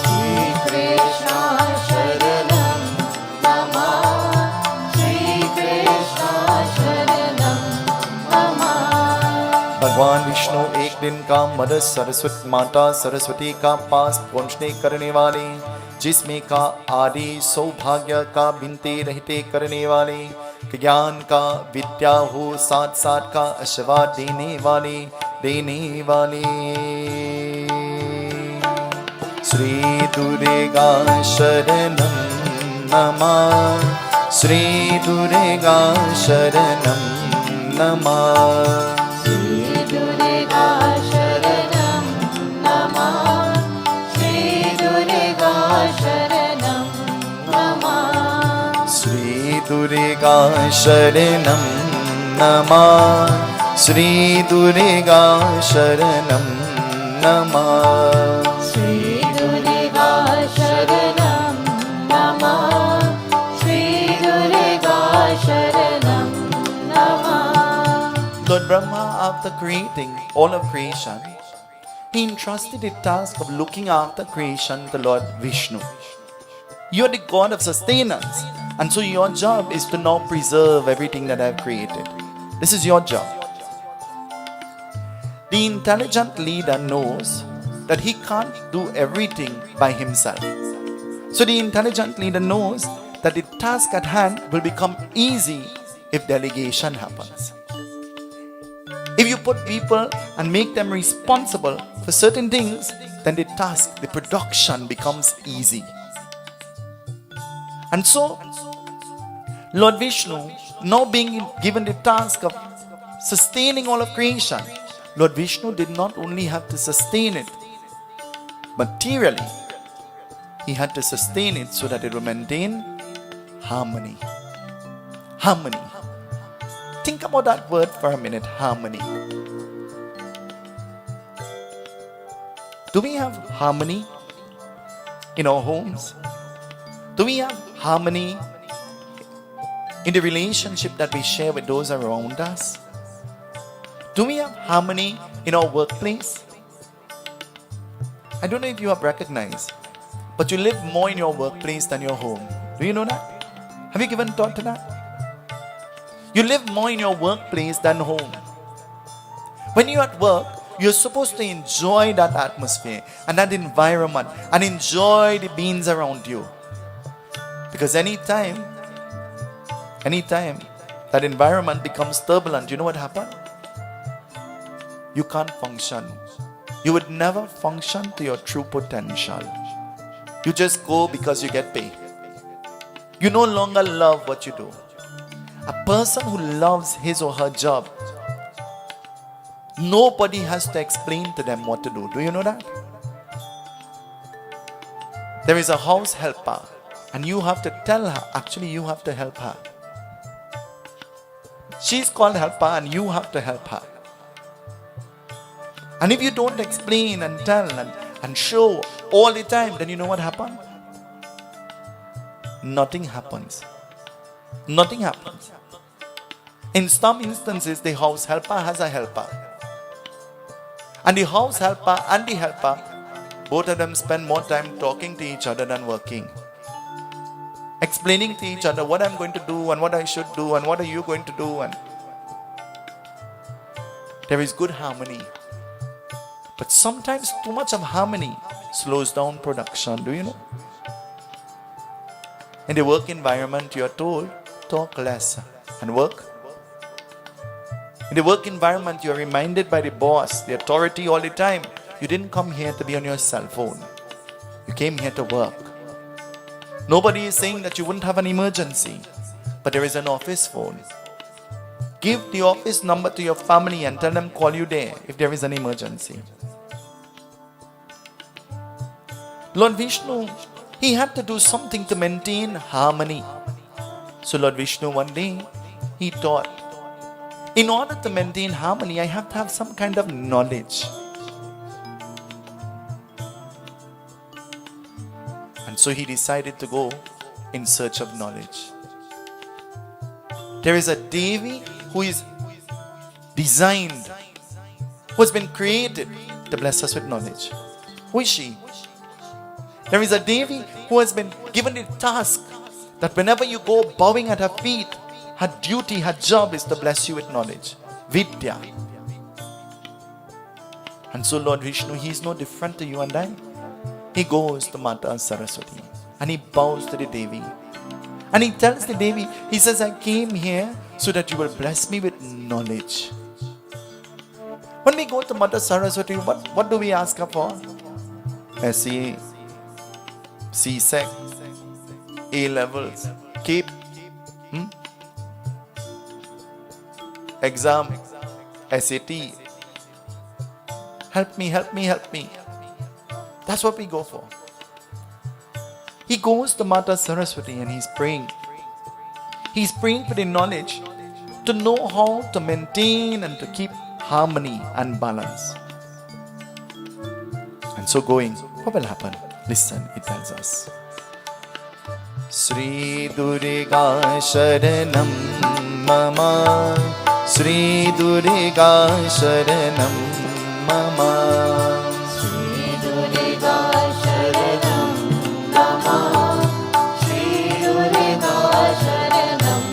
Shri Krishna Sharanam Mama, Shri Krishna Sharanam Mama. भगवान विष्णु एक दिन का मदद सरस्वती माता सरस्वती का पास पहुँचने करने वाले, जिसमें का आदि सौभाग्य का बिनते रहते करने वाले, ज्ञान का विद्या हो साथ साथ का आशीर्वाद देने वाले Sri Durga Sharanam Namah Sri Durga Sharanam Namah Shri Durga Sharanam Namah Shri Durga Sharanam Namah Sri Durga Sharanam Namah Sri Durga Sharanam Namah Shri Durga Sharanam Namah Shri Durga Sharanam Namah. Lord Brahma, after creating all of creation, he entrusted the task of looking after creation to Lord Vishnu. You are the God of sustenance, and so your job is to now preserve everything that I have created. This is your job. The intelligent leader knows that he can't do everything by himself. So the intelligent leader knows that the task at hand will become easy if delegation happens. If you put people and make them responsible for certain things, then the task, the production becomes easy. And so, Lord Vishnu, now being given the task of sustaining all of creation, Lord Vishnu did not only have to sustain it materially, he had to sustain it so that it would maintain harmony. Harmony. Think about that word for a minute, harmony. Do we have harmony in our homes? Do we have harmony in the relationship that we share with those around us? Do we have harmony in our workplace? I don't know if you have recognized, but you live more in your workplace than your home. Do you know that? Have you given thought to that? You live more in your workplace than home. When you're at work, you're supposed to enjoy that atmosphere and that environment and enjoy the beings around you. Because anytime that environment becomes turbulent, you know what happens? You can't function. You would never function to your true potential. You just go because you get paid. You no longer love what you do. A person who loves his or her job, nobody has to explain to them what to do. Do you know that? There is a house helper, and you have to tell her, actually you have to help her. She's called helper and you have to help her. And if you don't explain and tell and show all the time, then you know what happens? Nothing happens. Nothing happens. In some instances, the house helper has a helper. And the house helper and the helper, both of them spend more time talking to each other than working. Explaining to each other what I'm going to do and what I should do and what are you going to do. And there is good harmony. But sometimes too much of harmony slows down production. Do you know? In the work environment, you are told, talk less and work. In the work environment, you are reminded by the boss, the authority all the time, you didn't come here to be on your cell phone. You came here to work. Nobody is saying that you wouldn't have an emergency, but there is an office phone. Give the office number to your family and tell them call you there if there is an emergency. Lord Vishnu, he had to do something to maintain harmony. So Lord Vishnu one day, he thought, in order to maintain harmony, I have to have some kind of knowledge. And so he decided to go in search of knowledge. There is a Devi who is designed, who has been created to bless us with knowledge. Who is she? There is a Devi who has been given the task that whenever you go bowing at her feet, her duty, her job is to bless you with knowledge. Vidya. And so Lord Vishnu, he is no different to you and I. He goes to Mata Saraswati and he bows to the Devi. And he tells the Devi, he says, I came here so that you will bless me with knowledge. When we go to Mata Saraswati, what do we ask her for? SCA. C-Sec, A-levels, keep, exam, SAT. Help me, help me, help me. That's what we go for. He goes to Mata Saraswati and he's praying. He's praying for the knowledge to know how to maintain and to keep harmony and balance. And so going, what will happen? Listen, it tells us. Sri Durga Sharanam Mama, Sri Durga Sharanam Mama, Shri Durga Sharanam Mama, Shri Durga Sharanam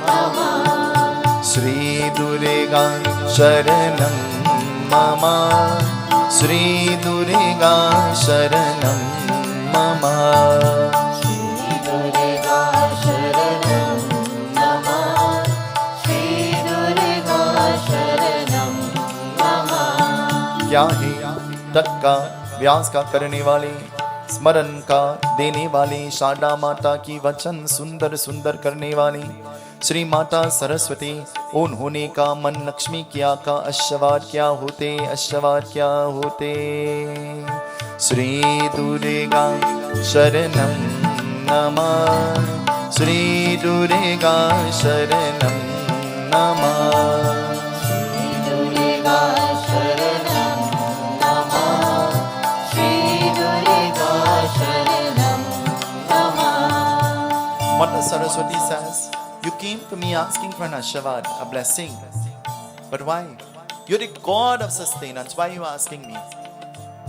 Mama, Sri Durga Sharanam Mama, Sri Durga Sharanam Mama, Shri Durga Sharanam Mama, Shri Durga Sharanam Mama. क्या है तत् का व्यास का करने वाले, स्मरण का देने वाले, शारदा माता की वचन सुंदर सुंदर करने वाले श्री माता सरस्वती, उन्होंने का मन लक्ष्मी किया का अश्ववाद क्या होते, अश्ववाद क्या होते। श्री दुर्गा शरणं नमः, श्री दुर्गा शरणं नमः, Shri Durga Sharanam Mama, Shri Durga Sharanam Mama. Mata Saraswati says, you came to me asking for an ashavad, a blessing. But why? You're the God of sustenance. Why are you asking me?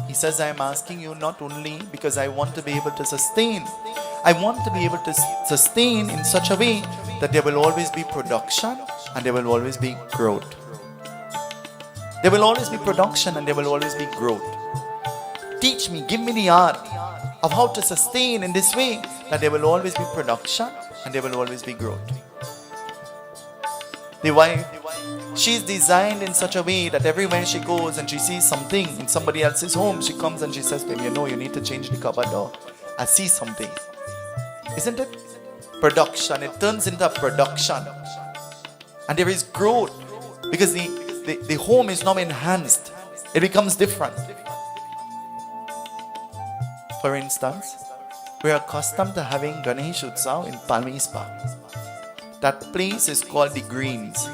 He says, I am asking you not only because I want to be able to sustain. I want to be able to sustain in such a way that there will always be production and there will always be growth. There will always be production and there will always be growth. Teach me, give me the art of how to sustain in this way that there will always be production and there will always be growth. The wife, she's designed in such a way that everywhere she goes and she sees something in somebody else's home, she comes and she says, baby, you need to change the cupboard door. I see something. Isn't it? Production. It turns into production. And there is growth because the home is now enhanced. It becomes different. For instance, we are accustomed to having Ganesh Utsav in Palmis Park. That place is called the Greens.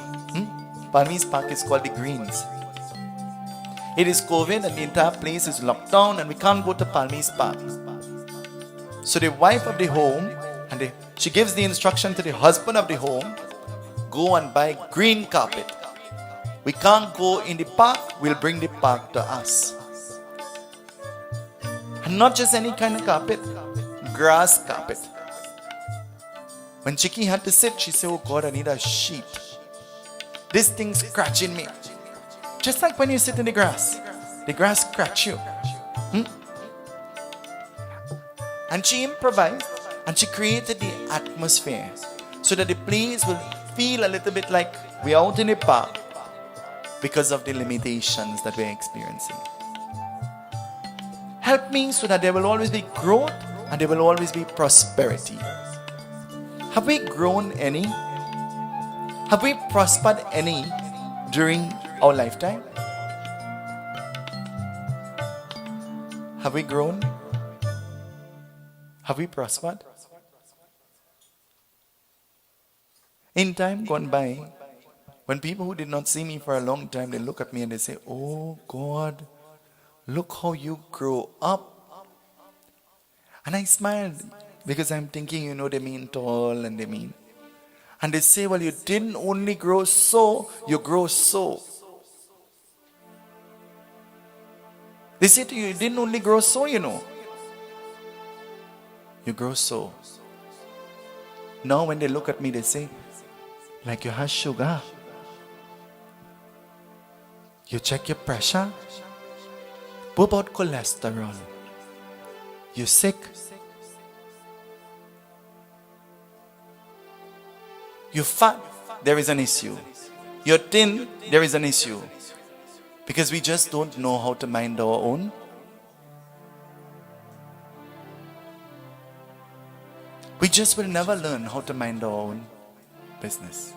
Palmis Park is called the Greens. It is COVID and the entire place is locked down and we can't go to Palmis Park. So the wife of the home, she gives the instruction to the husband of the home, go and buy green carpet. We can't go in the park, we'll bring the park to us. And not just any kind of carpet, grass carpet. When Chiki had to sit, she said, oh God, I need a sheet. This thing's scratching me. Just like when you sit in the grass scratch you. And she improvised and she created the atmosphere so that the place will feel a little bit like we're out in the park because of the limitations that we're experiencing. Help me so that there will always be growth and there will always be prosperity. Have we grown any? Have we prospered any during our lifetime? Have we grown? Have we prospered? In time gone by, when people who did not see me for a long time, they look at me and they say, oh God, look how you grow up. And I smiled because I'm thinking, they mean tall and they mean. And they say, well, you didn't only grow so, you grow so. They say to you, you didn't only grow so, You grow so. Now when they look at me, they say, like you have sugar. You check your pressure. What about cholesterol? You sick? You fat? There is an issue. You're thin? There is an issue. Because we just don't know how to mind our own we just will never learn how to mind our own business.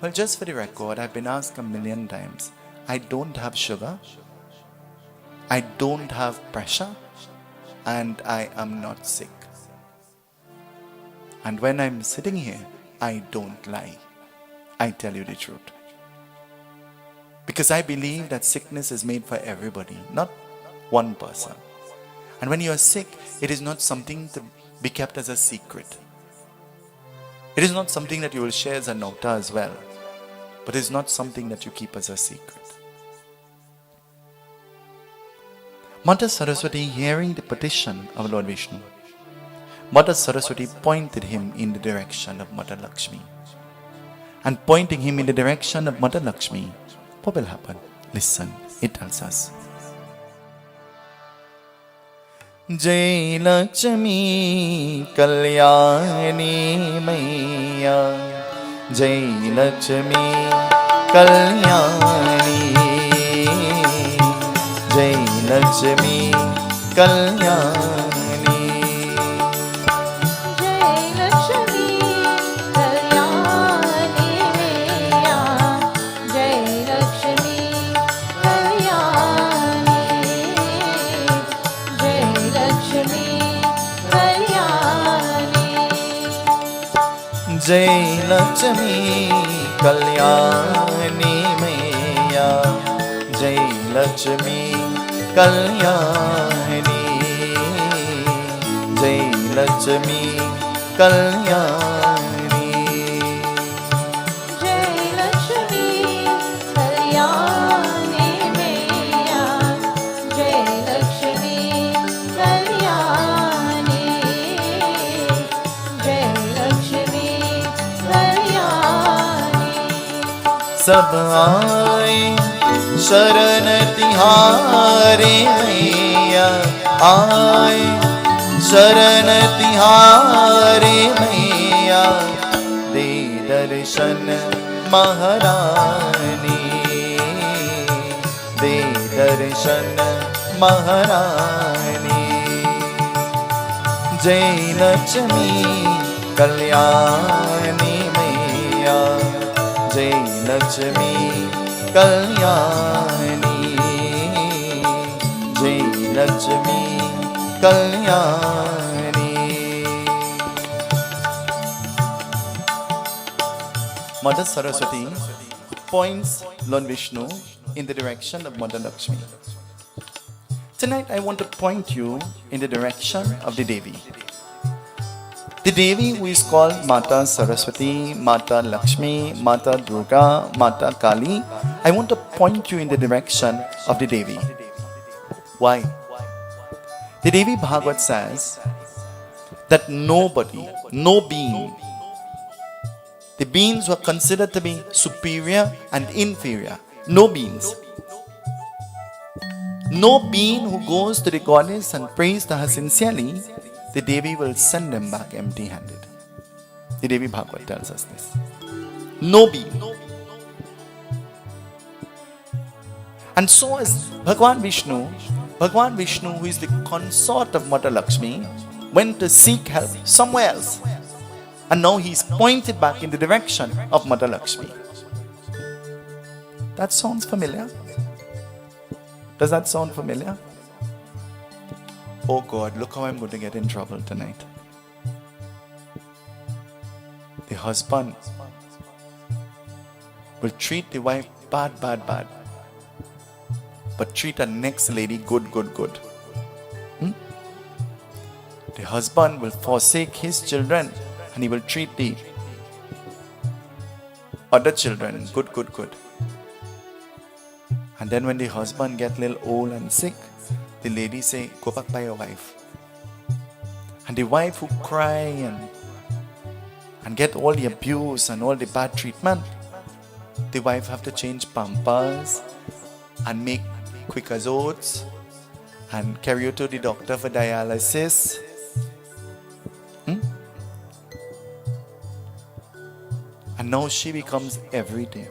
Well, just for the record, I've been asked a million times, I don't have sugar, I don't have pressure, and I am not sick. And when I'm sitting here, I don't lie. I tell you the truth. Because I believe that sickness is made for everybody, not one person. And when you are sick, it is not something to be kept as a secret. It is not something that you will share as a nota as well. But it is not something that you keep as a secret. Mother Saraswati, hearing the petition of Lord Vishnu, Mother Saraswati pointed him in the direction of Mother Lakshmi. And pointing him in the direction of Mother Lakshmi, what will happen? Listen, it tells us. Jai Lakshmi Kalyani Maiya, Jai Lakshmi Kalyani, Jai Lakshmi Kalyani. Jai Lakshmi Kalyani Maiya, Jai Lakshmi Kalyani, Jai Lakshmi Kalyani, Jai Lakshmi Kalyani Maiya, Jai Lakshmi Kalyani, Jai Lakshmi सब आए शरण तिहारे मैया, आए शरण तिहारे मैया, दे दर्शन महारानी, दे दर्शन महारानी। जय लक्ष्मी कल्याणी मैया, जय लक्ष्मी कल्याणी, जय Lakshmi Kalyani. Mother Saraswati points Lord Vishnu in the direction of Mother Lakshmi. Tonight I want to point you in the direction of the Devi. The Devi who is called Mata Saraswati, Mata Lakshmi, Mata Durga, Mata Kali. I want to point you in the direction of the Devi. Why? The Devi Bhagavad says that nobody, no being, the beings who are considered to be superior and inferior, no beings, no being who goes to the goddess and prays to her sincerely, the Devi will send them back empty-handed. The Devi Bhagavad tells us this. No being. And so is Bhagwan Vishnu, who is the consort of Mother Lakshmi, went to seek help somewhere else. And now he is pointed back in the direction of Mother Lakshmi. That sounds familiar? Does that sound familiar? Oh God, look how I'm going to get in trouble tonight. The husband will treat the wife bad. But treat the next lady good. The husband will forsake his children and he will treat the other children good. And then when the husband gets a little old and sick, the lady say, go back by your wife. And the wife who cry and get all the abuse and all the bad treatment, the wife have to change pampers and make quick as oats and carry you to the doctor for dialysis. And now she becomes everyday.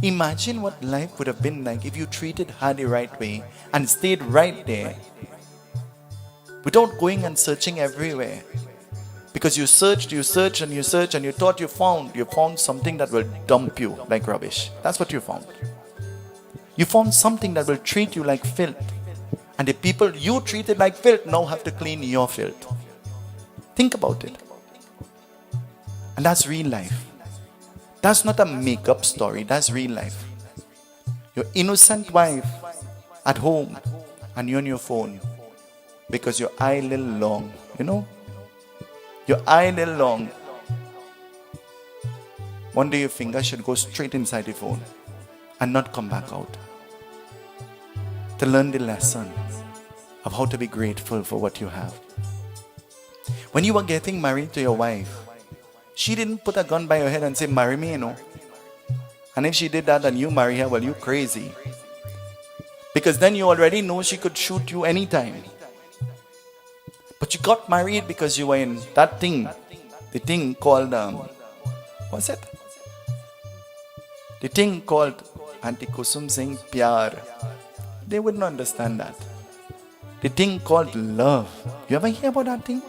Imagine what life would have been like if you treated her the right way and stayed right there without going and searching everywhere. Because you searched and you thought you found something that will dump you like rubbish. That's what you found. You found something that will treat you like filth. And the people you treated like filth now have to clean your filth. Think about it. And that's real life. That's not a make-up story. That's real life. Your innocent wife at home and you're on your phone because your eye a little long, you know? Your eye a little long. One day your finger should go straight inside the phone and not come back out. To learn the lesson of how to be grateful for what you have. When you were getting married to your wife, she didn't put a gun by your head and say, marry me, you know. And if she did that and you marry her, well, you crazy. Because then you already know she could shoot you anytime. But you got married because you were in that thing, the thing called, what's it? The thing called Auntie Kusum saying pyar. They wouldn't understand that. The thing called love. You ever hear about that thing?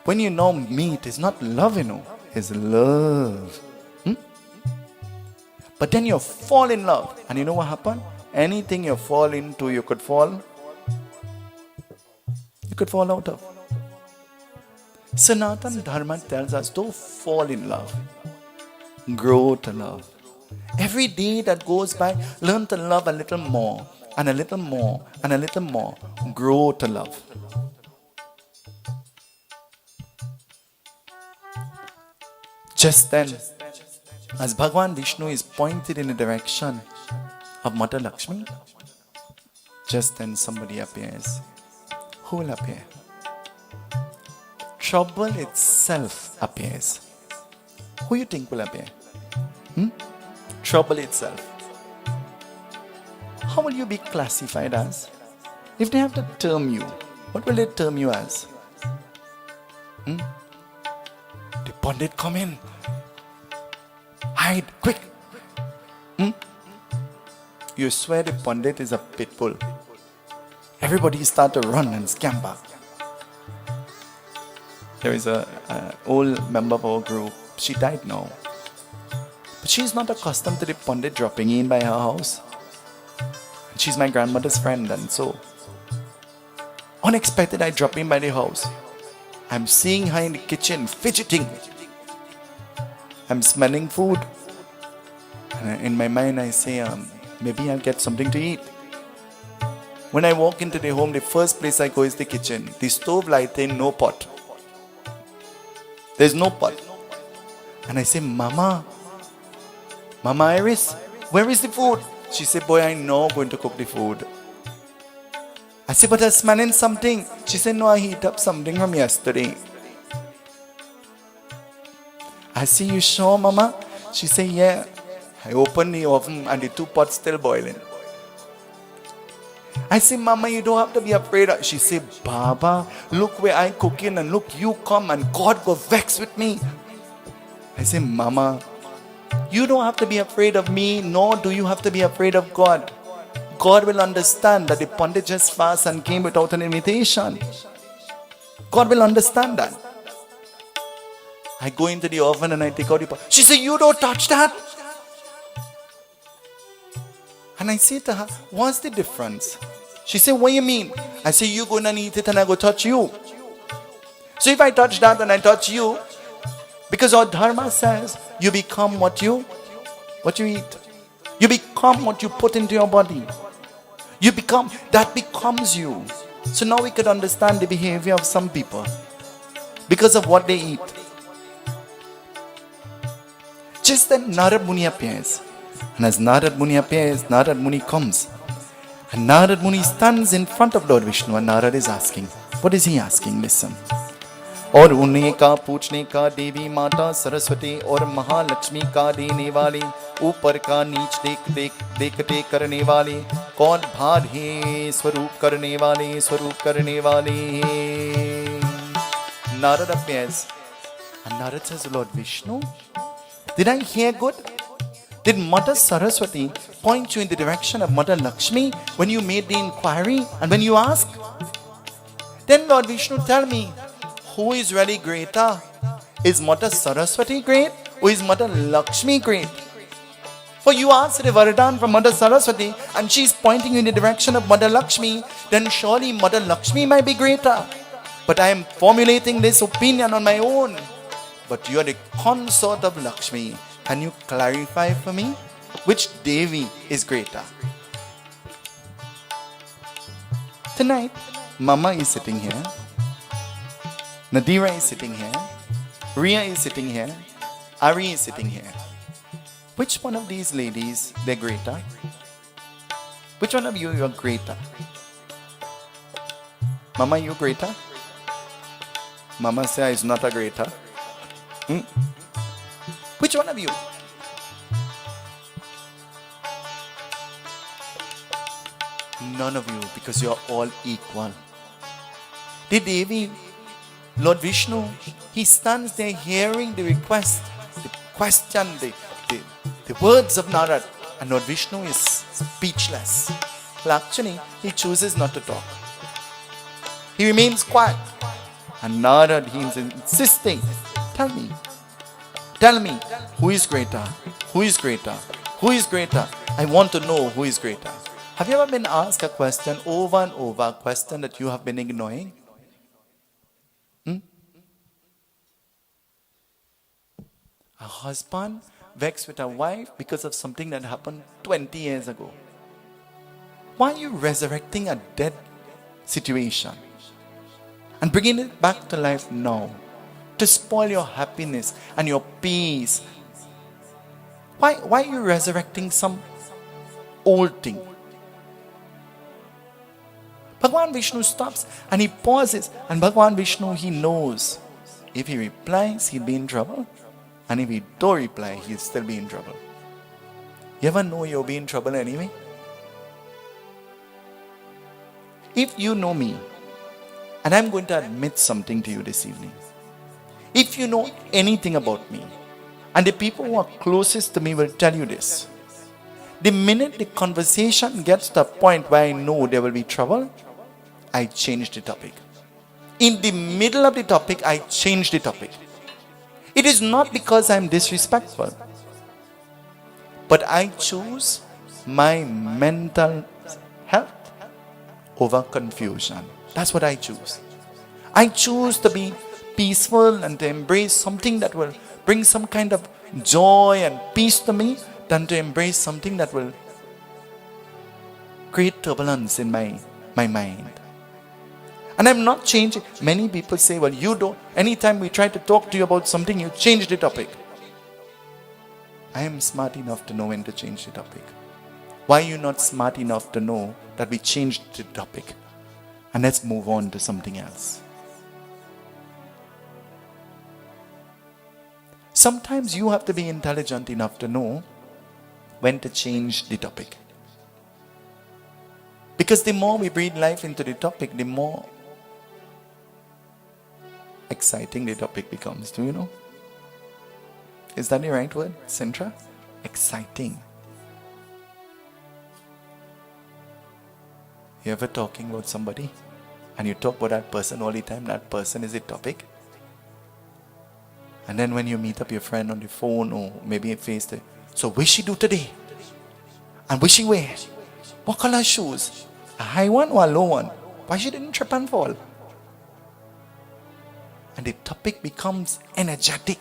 When you now meet, it's not love, you know. It's love. But then you fall in love. And you know what happened? Anything you fall into, you could fall out of. Sanatana Dharma tells us, don't fall in love. Grow to love. Every day that goes by, learn to love a little more, and a little more, and a little more. Grow to love. Just then, as Bhagwan Vishnu is pointed in the direction of Mother Lakshmi, just then somebody appears. Who will appear? Trouble itself appears. Who you think will appear? Trouble itself. How will you be classified as? If they have to term you, what will they term you as? The Pundit come in. Hide, quick. You swear the Pundit is a pit bull. Everybody start to run and scamper. There is an old member of our group. She died now. But she's not accustomed to the Pundit dropping in by her house. And she's my grandmother's friend, and so unexpected I drop in by the house. I'm seeing her in the kitchen fidgeting. I'm smelling food. And in my mind I say, maybe I'll get something to eat. When I walk into the home, the first place I go is the kitchen. The stove lighting, no pot. There's no pot. And I say, Mama Iris, where is the food? She said, boy, I know I'm going to cook the food. I said, but I'm smelling something. She said, no, I heat up something from yesterday. I say, you sure, Mama? She said, yeah. I open the oven and the 2 pots still boiling. I say, Mama, you don't have to be afraid. She said, Baba, look where I cooking and look, you come and God go vex with me. I say, Mama, you don't have to be afraid of me, nor do you have to be afraid of God. God will understand that the Pundit just fast and came without an invitation. God will understand that. I go into the oven and I take out the pot. She said, you don't touch that. And I say to her, what's the difference? She said, what do you mean? I say, you go and eat it and I go touch you. So if I touch that and I touch you, because our dharma says, you become what you eat. You become what you put into your body. That becomes you. So now we could understand the behavior of some people because of what they eat. Just then Narad Muni appears. And as Narad Muni appears, Narad Muni comes. And Narad Muni stands in front of Lord Vishnu and Narad is asking. What is he asking? Listen. और उन्हें का पूछने का देवी माता सरस्वती और महालक्ष्मी का देने वाले ऊपर का नीच देखते करने वाले कौन भार है स्वरूप करने वाले Narad appears and Narad says, Lord Vishnu, did I hear good? Did Mother Saraswati point you in the direction of Mother Lakshmi when you made the inquiry and when you asked? Then Lord Vishnu, tell me, who is really greater? Is Mother Saraswati great or is Mother Lakshmi great? For you asked the Vardhan from Mother Saraswati and she's pointing you in the direction of Mother Lakshmi, then surely Mother Lakshmi might be greater. But I am formulating this opinion on my own. But you are the consort of Lakshmi. Can you clarify for me which Devi is greater? Tonight, Mama is sitting here, Nadira is sitting here, Ria is sitting here, Ari is sitting here. Which one of these ladies they're greater? Which one of you are greater? Mama, you greater? Mama says is not a greater. Which one of you? None of you, because you are all equal. The Devi, Lord Vishnu, he stands there hearing the request, the question, the words of Narad, and Lord Vishnu is speechless. Well, actually, he chooses not to talk. He remains quiet. And Narad, he is insisting, tell me, who is greater? Who is greater? Who is greater? I want to know who is greater. Have you ever been asked a question over and over, a question that you have been ignoring? A husband vexed with a wife because of something that happened 20 years ago. Why are you resurrecting a dead situation and bringing it back to life now to spoil your happiness and your peace? Why are you resurrecting some old thing? Bhagavan Vishnu stops and he pauses, and Bhagavan Vishnu, he knows if he replies, he'll be in trouble, and if he don't reply, he'll still be in trouble. You ever know you'll be in trouble anyway? If you know me, and I'm going to admit something to you this evening, if you know anything about me, and the people who are closest to me will tell you this, the minute the conversation gets to a point where I know there will be trouble, I change the topic. In the middle of the topic, I change the topic. It is not because I'm disrespectful, but I choose my mental health over confusion. That's what I choose. I choose to be peaceful and to embrace something that will bring some kind of joy and peace to me than to embrace something that will create turbulence in my mind. And I'm not changing. Many people say, well, you don't. Anytime we try to talk to you about something, you change the topic. I am smart enough to know when to change the topic. Why are you not smart enough to know that we changed the topic? And let's move on to something else. Sometimes you have to be intelligent enough to know when to change the topic. Because the more we breathe life into the topic, the more exciting the topic becomes. Do you know? Is that the right word, Sintra? Exciting. You ever talking about somebody and you talk about that person all the time, that person is the topic? And then when you meet up your friend on the phone or maybe face to, so what she do today? And what she wear? What color shoes? A high one or a low one? Why she didn't trip and fall? And the topic becomes energetic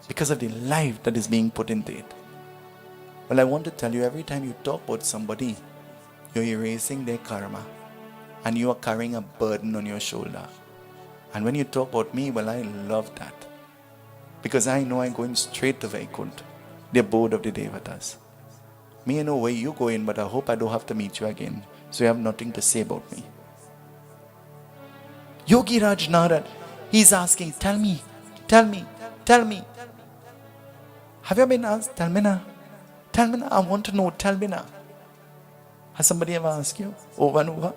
because of the life that is being put into it. Well, I want to tell you, every time you talk about somebody, you're erasing their karma and you are carrying a burden on your shoulder. And when you talk about me, well, I love that. Because I know I'm going straight to Vaikuntha, the abode of the Devatas. Me, I know where you're going, but I hope I don't have to meet you again, so you have nothing to say about me. Yogi Raj Narad, he's asking, tell me. Have you been asked? Tell me now, I want to know, tell me now. Has somebody ever asked you over and over?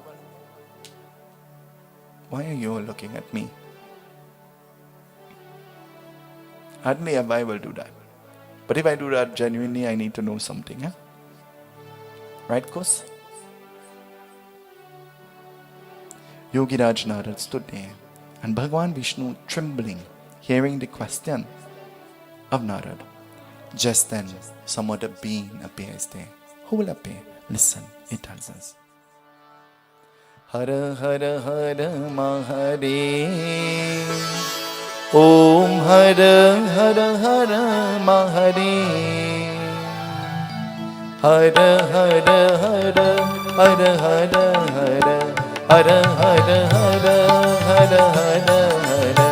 Why are you all looking at me? Hardly ever I will do that. But if I do that genuinely, I need to know something. Huh? Right, Kos? Yogiraj Narad stood there, and Bhagwan Vishnu trembling, hearing the question of Narad. Just then, some other being appears there. Who will appear? Listen, it tells us. Hara Hara Hara Mahare Om Hara Hara Hara Mahare Hara Hara Hara Hara Hara Hara Hara Hara Hara Hara Hara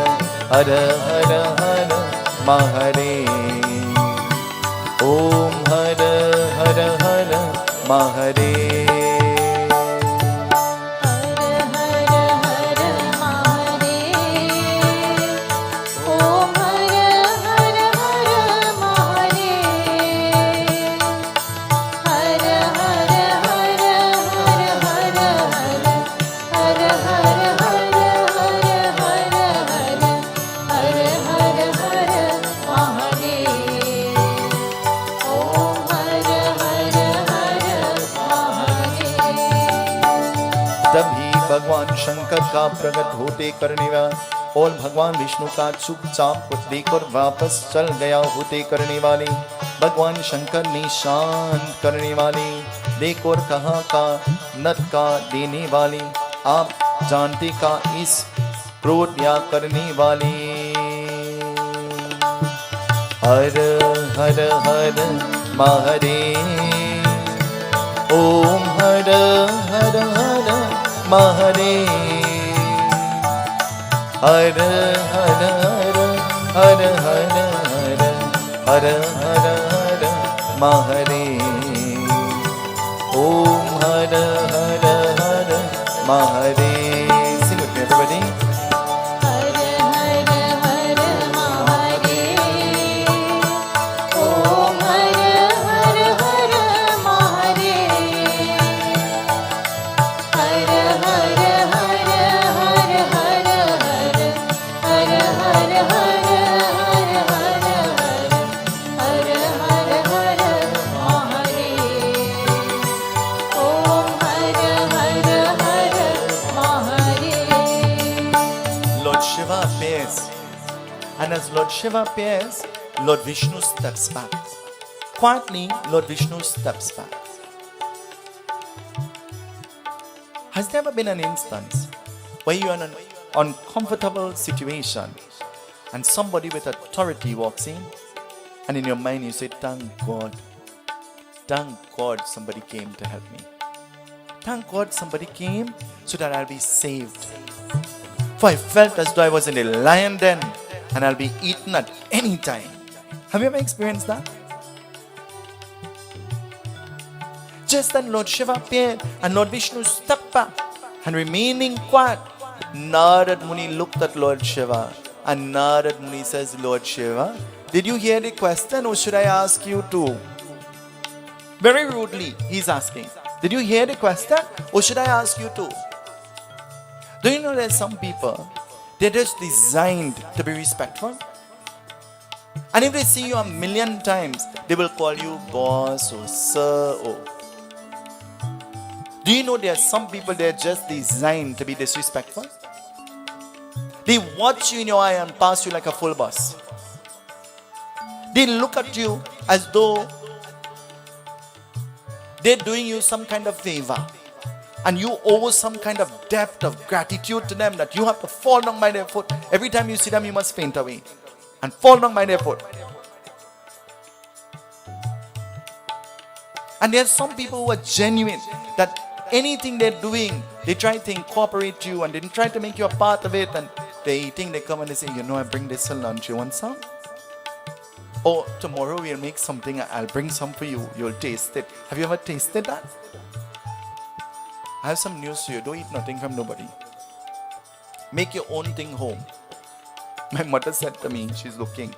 Hara Hara Hara Mahare Om Hara Hara Hara Mahare भगवान शंकर का प्रकट होते करने वाला और भगवान विष्णु का चुपचाप देखकर वापस चल गया होते करने वाले भगवान शंकर ने शांत करने वाले देखकर कहा का नट का देने वाले आप जानते का इस क्रोध या करने वाले हर हर हर महरे ओम हर हर हर Mahare Hara Hara Hara Hara Hara Hara Hara Hara Mahare Om Hara Hara Hara Mahare. Sing with me, everybody. And as Lord Shiva appears, Lord Vishnu steps back. Quietly, Lord Vishnu steps back. Has there ever been an instance where you are in an uncomfortable situation and somebody with authority walks in and in your mind you say, thank God somebody came to help me. Thank God somebody came so that I'll be saved. For I felt as though I was in a lion den and I'll be eaten at any time. Have you ever experienced that? Just then Lord Shiva appeared and Lord Vishnu stepped back and remaining quiet. Narad Muni looked at Lord Shiva and Narad Muni says, Lord Shiva, did you hear the question or should I ask you too? Very rudely he's asking, did you hear the question or should I ask you too? Do you know there's some people, they're just designed to be respectful. And if they see you a million times, they will call you boss or sir or... Do you know there are some people, they're just designed to be disrespectful? They watch you in your eye and pass you like a full bus. They look at you as though they're doing you some kind of favor. And you owe some kind of debt of gratitude to them that you have to fall down by their foot. Every time you see them, you must faint away and fall down by their foot. And there are some people who are genuine, that anything they're doing, they try to incorporate you and they try to make you a part of it. And they eating, they come and they say, you know, I bring this for lunch, you want some? Or tomorrow we'll make something, I'll bring some for you, you'll taste it. Have you ever tasted that? I have some news to you. Don't eat nothing from nobody. Make your own thing home. My mother said to me, she's looking.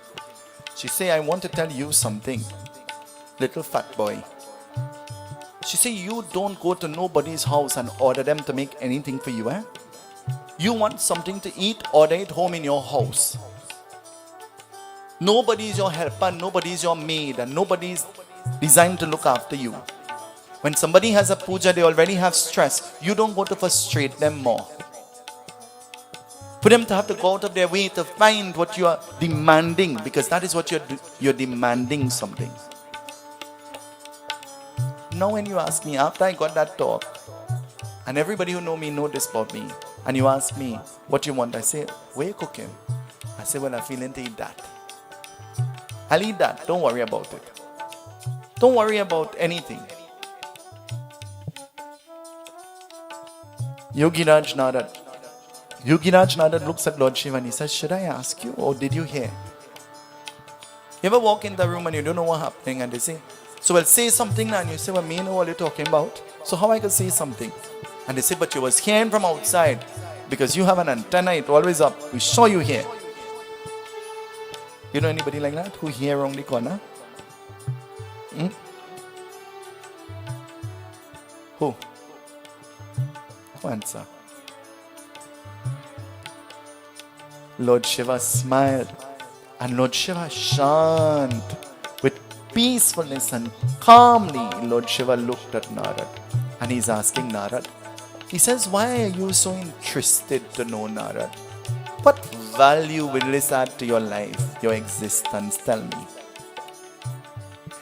She said, I want to tell you something. Little fat boy. She said, you don't go to nobody's house and order them to make anything for you. You want something to eat, order it home in your house. Nobody is your helper, nobody is your maid, and nobody is designed to look after you. When somebody has a puja, they already have stress. You don't go to frustrate them more. For them to have to go out of their way to find what you are demanding, because that is what you're demanding something. Now when you ask me, after I got that talk, and everybody who know me know this about me, and you ask me what you want, I say, where you cooking? I say, well, I'm feeling to eat that. I'll eat that. Don't worry about it. Don't worry about anything. Yogiraj Narad looks at Lord Shiva and he says, should I ask you or did you hear? You ever walk in the room and you don't know what's happening and they say, so I'll say something and you say, well, me know what you're talking about. So how I can say something? And they say, but you was hearing from outside because you have an antenna, it's always up. We saw you here. You know anybody like that who hear around the corner? Who? Who answer? Lord Shiva smiled and Lord Shiva shant with peacefulness and calmly. Lord Shiva looked at Narad and he's asking Narad, he says, why are you so interested to know, Narad? What value will this add to your life, your existence? Tell me.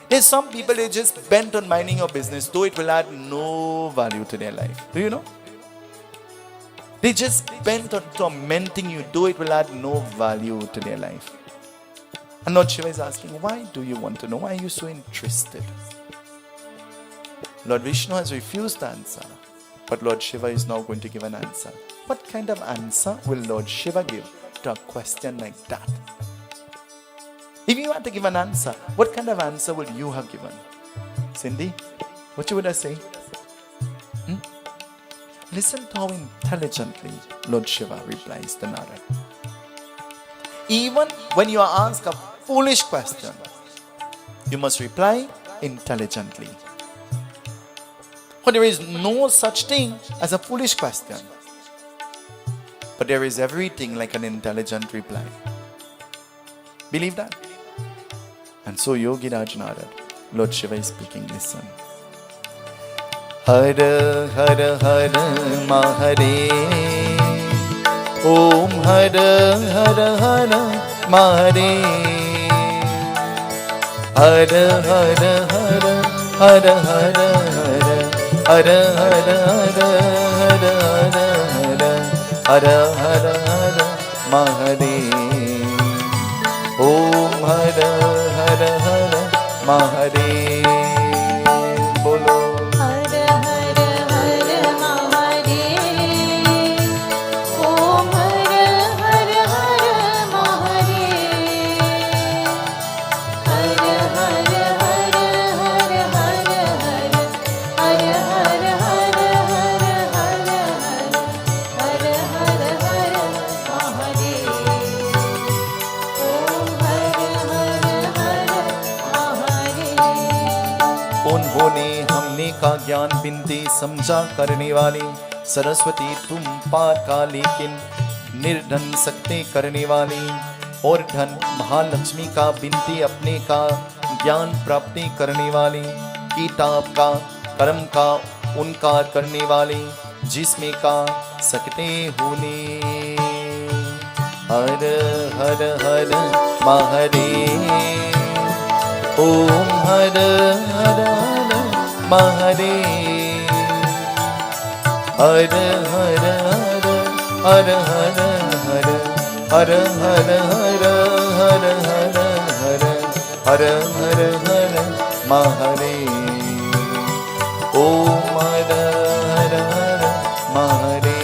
There's some people, they just bent on minding your business, though it will add no value to their life. Do you know? They just bent on tormenting you, though it will add no value to their life. And Lord Shiva is asking, why do you want to know? Why are you so interested? Lord Vishnu has refused to answer, but Lord Shiva is now going to give an answer. What kind of answer will Lord Shiva give to a question like that? If you had to give an answer, what kind of answer would you have given? Cindy, what you would have say? Listen to how intelligently Lord Shiva replies to Narad. Even when you are asked a foolish question, you must reply intelligently. For there is no such thing as a foolish question, but there is everything like an intelligent reply. Believe that? And so Yogiraj Narad, Lord Shiva is speaking, listen. Hara Hara Hara Mahare, Om Hara Hara Hara Mahare, Hara Hara Hara Hara Hara Hara Hara Hara Hara Hara Hara Mahare, Om Hara Hara Hara Mahare. Bolo. उन्होंने हमने का ज्ञान बिनते समझा करने वाले, सरस्वती तुम पार का लेकिन निर्धन सकते करने वाले, और धन महालक्ष्मी का बिनते अपने का ज्ञान प्राप्त करने वाले, किताब का कर्म का उनका करने वाले, जिसमें का सकते होने। हर हर हर महरे, ओम हर हर हर महरे, हर हर हर हर हर हर हर हर हर हर हर हर हर हर महरे, ओम हर हर हर महरे।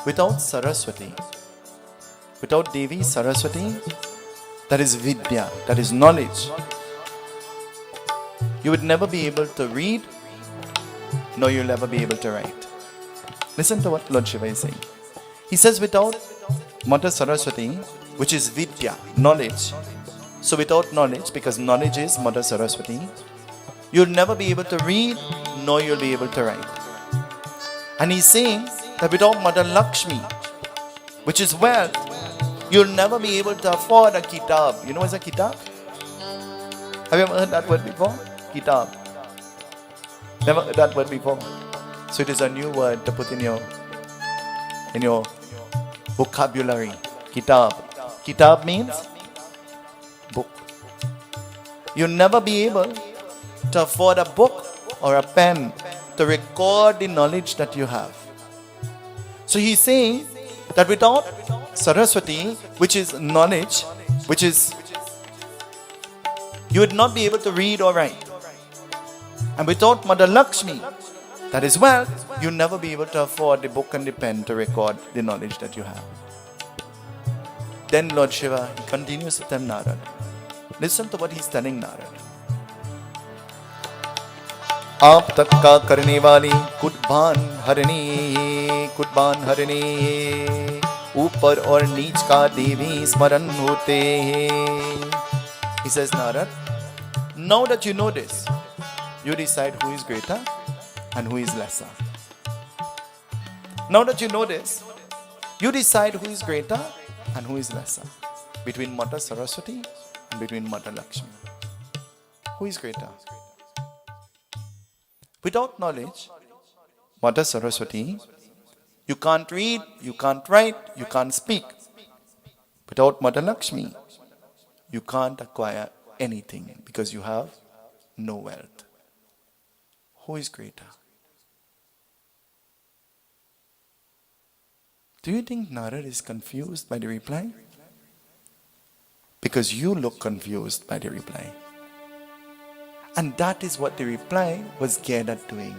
Without Saraswati, without Devi Saraswati, that is Vidya, that is knowledge, you would never be able to read, nor you'll ever be able to write. Listen to what Lord Shiva is saying. He says, without Mata Saraswati, which is Vidya, knowledge. So without knowledge, because knowledge is Mata Saraswati, you'll never be able to read, nor you'll be able to write. And he's saying that without Mother Lakshmi, which is wealth, you'll never be able to afford a kitab. You know what's a kitab? Have you ever heard that word before? Kitab. Never heard that word before. So it is a new word to put in your vocabulary. Kitab. Kitab means book. You'll never be able to afford a book or a pen to record the knowledge that you have. So he's saying that without Saraswati, which is knowledge, which is, you would not be able to read or write. And without Mother Lakshmi, that is wealth, you'll never be able to afford the book and the pen to record the knowledge that you have. Then Lord Shiva, he continues to tell Narad. Listen to what he's telling Narad. आप तक का करने वाली कुटबान हरनी ऊपर और नीच का देवी स्मरण होते हैं. He says, Narad, now that you know this, you decide who is greater and who is lesser. Now that you know this, you decide who is greater and who is lesser, between Mata Saraswati and between Mata Lakshmi. Who is greater? Without knowledge, Mata Saraswati, you can't read, you can't write, you can't speak. Without Mata Lakshmi, you can't acquire anything because you have no wealth. Who is greater? Do you think Narad is confused by the reply? Because you look confused by the reply. And that is what the reply was geared at doing.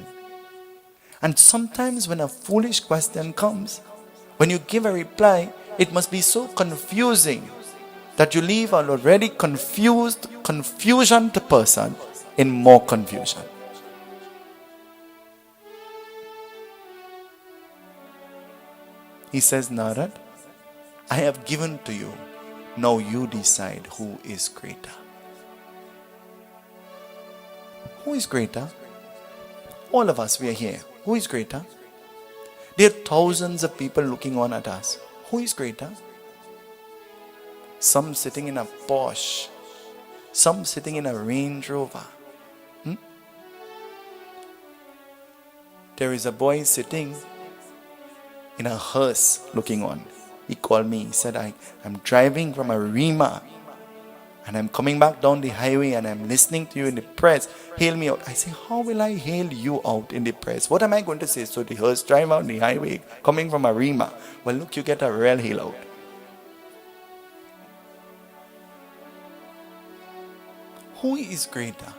And sometimes when a foolish question comes, when you give a reply, it must be so confusing that you leave an already confusion to person in more confusion. He says, Narad, I have given to you. Now you decide who is greater. Who is greater? All of us, we are here. Who is greater? There are thousands of people looking on at us. Who is greater? Some sitting in a Porsche. Some sitting in a Range Rover. There is a boy sitting in a hearse looking on. He called me. He said, I'm driving from a Rima. And I'm coming back down the highway and I'm listening to you in the press. Hail me out. I say, how will I hail you out in the press? What am I going to say? So the hearse drive out the highway coming from a Rima. Well, look, you get a real hail out. Who is greater?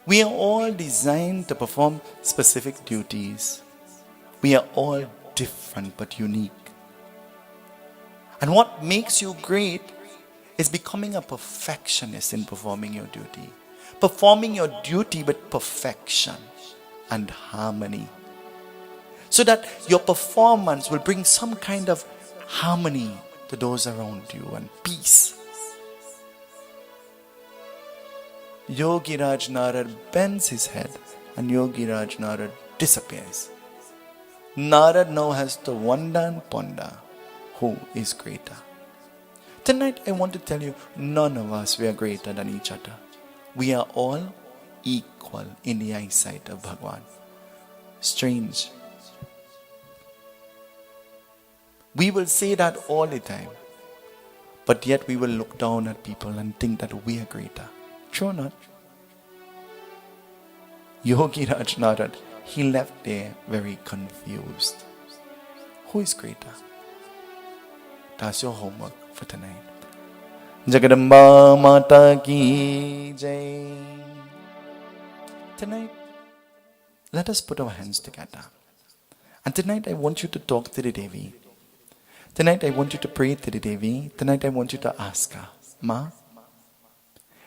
We are all designed to perform specific duties. We are all different but unique. And what makes you great is becoming a perfectionist in performing your duty. Performing your duty with perfection and harmony. So that your performance will bring some kind of harmony to those around you and peace. Yogi Raj Narad bends his head and Yogi Raj Narad disappears. Narad now has to wonder and ponder who is greater. Tonight I want to tell you, none of us we are greater than each other. We are all equal in the eyesight of Bhagwan. Strange. We will say that all the time. But yet we will look down at people and think that we are greater. True or not? Yogi Raj Narad, he left there very confused. Who is greater? That's your homework for tonight. Jagadamba Mata Ki Jai. Tonight, let us put our hands together. And tonight I want you to talk to the Devi. Tonight I want you to pray to the Devi. Tonight I want you to ask her, Ma,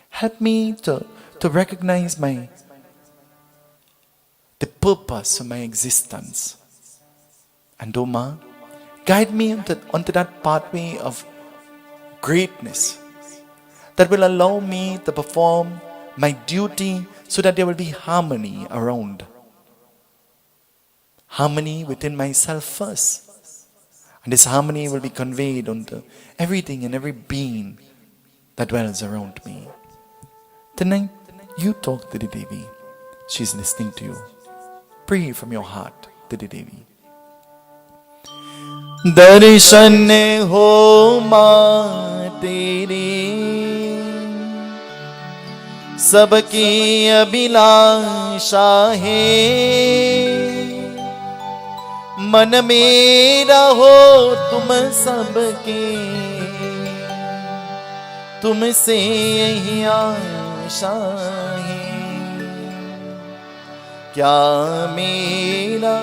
help me to recognize the purpose of my existence. And O Ma, guide me onto that pathway of greatness that will allow me to perform my duty so that there will be harmony around. Harmony within myself first. And this harmony will be conveyed onto everything and every being that dwells around me. Tonight, you talk to the Devi. She's listening to you. Pray from your heart to the Devi. दर्शन हो माँ तेरी सबकी अभिलाषा है मन मेरा हो तुम सबके तुमसे यही आशा है क्या मेरा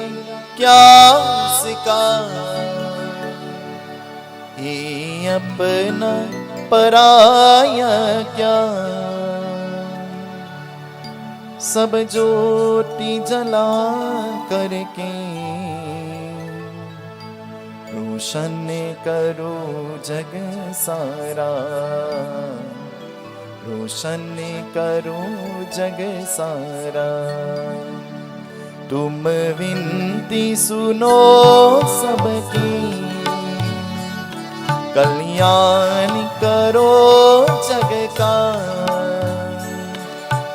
क्या उसका ये अपना पराया क्या सब ज्योति जला करके रोशन करो जग सारा रोशन करो जग सारा तुम विनती सुनो सबकी कल्याण करो जग का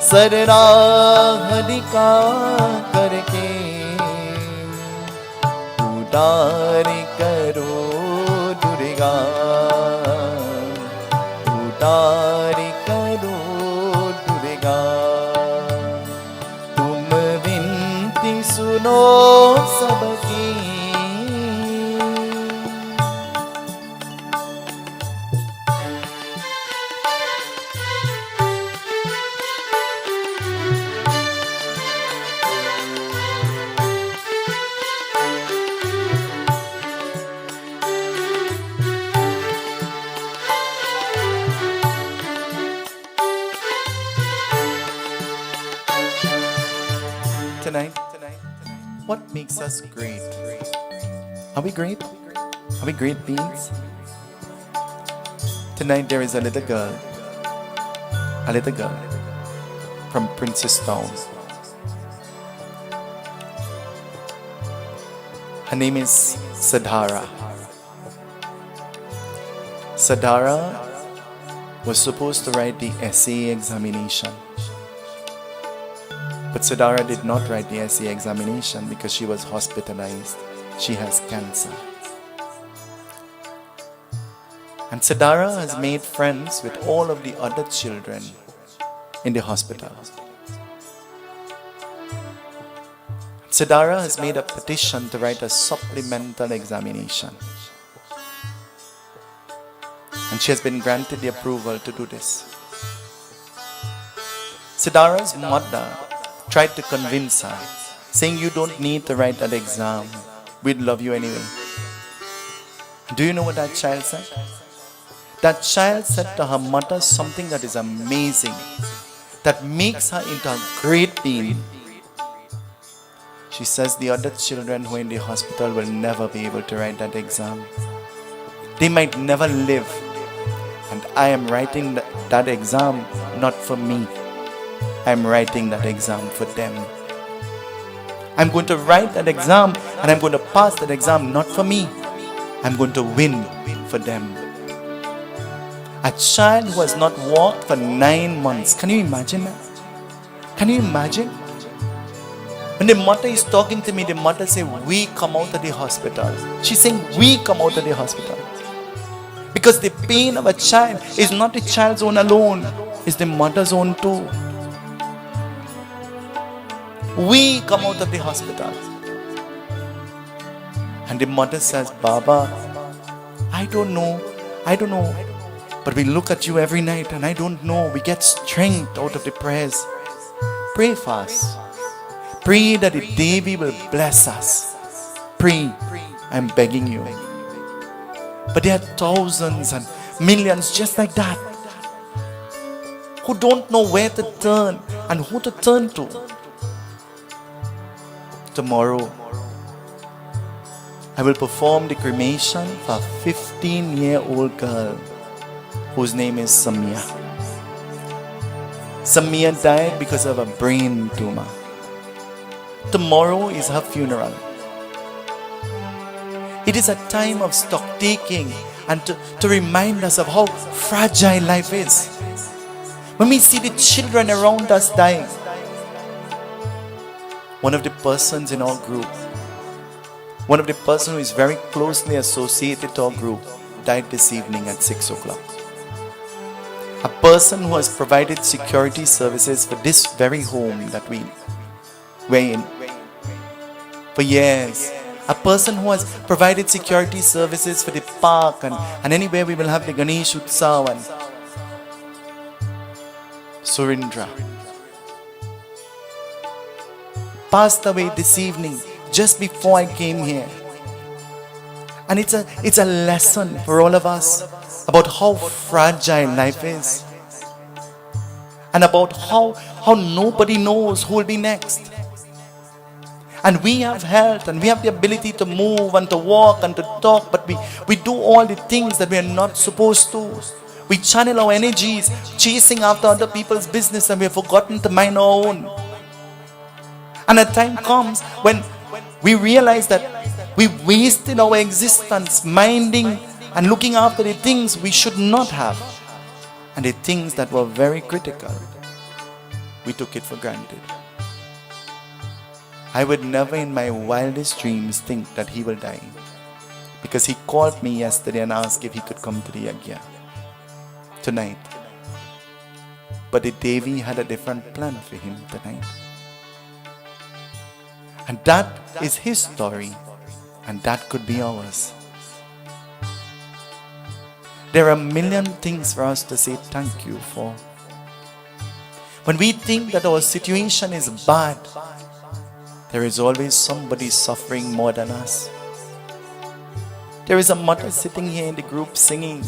सरराहरिका करके उदार करो दुर्गा उदार करो दुर्गा तुम विनती सुनो सबकी Tonight, what makes us great? Are we great? Are we great beings? Tonight there is a little girl from Princess Town. Her name is Sadhara. Sadhara was supposed to write the essay examination. But Sadhara did not write the essay examination because she was hospitalized. She has cancer. And Sadhara has made friends with all of the other children in the hospital. Sadhara has made a petition to write a supplemental examination. And she has been granted the approval to do this. Sadhara's mother tried to convince her, saying, you don't need to write that exam. We'd love you anyway. Do you know what that child said? That child said to her mother something that is amazing, that makes her into a great being. She says the other children who are in the hospital will never be able to write that exam. They might never live. And I am writing that exam not for me. I'm writing that exam for them. I'm going to write that exam and I'm going to pass that exam not for me. I'm going to win for them. A child who has not walked for 9 months. Can you imagine that? Can you imagine? When the mother is talking to me, the mother says, we come out of the hospital. She's saying, we come out of the hospital. Because the pain of a child is not the child's own alone. It's the mother's own too. We come out of the hospital. And the mother says, Baba, I don't know. But we look at you every night and I don't know. We get strength out of the prayers. Pray fast. Pray that the Devi will bless us. Pray. I'm begging you. But there are thousands and millions just like that who don't know where to turn and who to turn to. Tomorrow I will perform the cremation for a 15-year-old girl whose name is Samya. Samya died because of a brain tumor. Tomorrow is her funeral. It is a time of stock taking and to remind us of how fragile life is. When we see the children around us dying, one of the persons in our group, one of the person who is very closely associated to our group, died this evening at 6 o'clock. A person who has provided security services for this very home that we're in for years. A person who has provided security services for the park and anywhere we will have the Ganesh Utsav and Surindra, passed away this evening just before I came here. And it's a lesson for all of us about how fragile life is and about how nobody knows who will be next. And we have health and we have the ability to move and to walk and to talk, but we do all the things that we are not supposed to. We channel our energies chasing after other people's business and we have forgotten to mind our own. And a time comes when we realize that we wasted our existence minding and looking after the things we should not have. And the things that were very critical, we took it for granted. I would never in my wildest dreams think that he will die, because he called me yesterday and asked if he could come to the yagya tonight. But the Devi had a different plan for him tonight. And that is his story, and that could be ours. There are a million things for us to say thank you for. When we think that our situation is bad, there is always somebody suffering more than us. There is a mother sitting here in the group singing,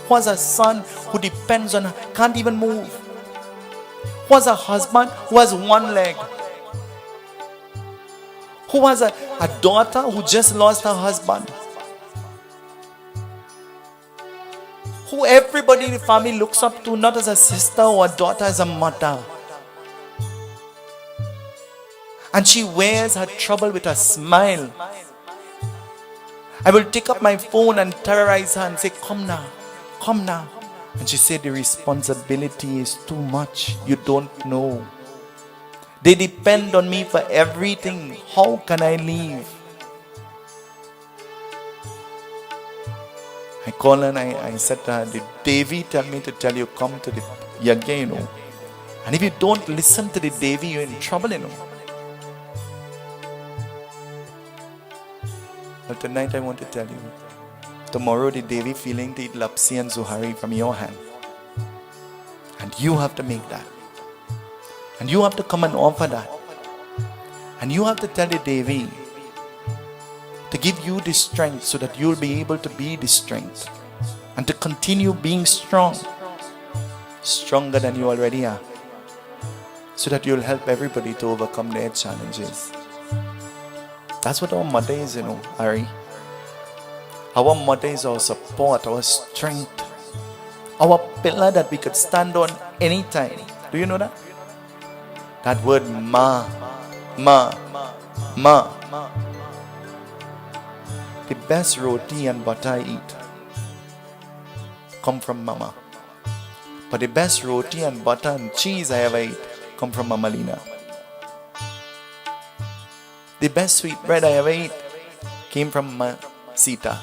who has a son who depends on her, can't even move. Who has a husband who has one leg. Who has a daughter who just lost her husband. Who everybody in the family looks up to, not as a sister or a daughter, as a mother. And she wears her trouble with a smile. I will take up my phone and terrorize her and say, come now, come now. And she said, the responsibility is too much. You don't know. They depend on me for everything. How can I leave? I called her and I said to her, did Devi tell me to tell you, come to the yagya, you know? And if you don't listen to the Devi, you're in trouble, you know. But tonight I want to tell you, tomorrow the Devi feeling to eat lapsi and zuhari from your hand. And you have to make that. And you have to come and offer that. And you have to tell the Devi to give you the strength so that you'll be able to be the strength. And to continue being strong. Stronger than you already are. So that you'll help everybody to overcome their challenges. That's what our mother is, you know, Ari. Our mother is our support, our strength. Our pillar that we could stand on anytime. Do you know that? That word ma, ma, ma. The best roti and butter I eat come from mama. But the best roti and butter and cheese I ever eat come from Mama Lina. The best sweet bread I ever ate came from Sita.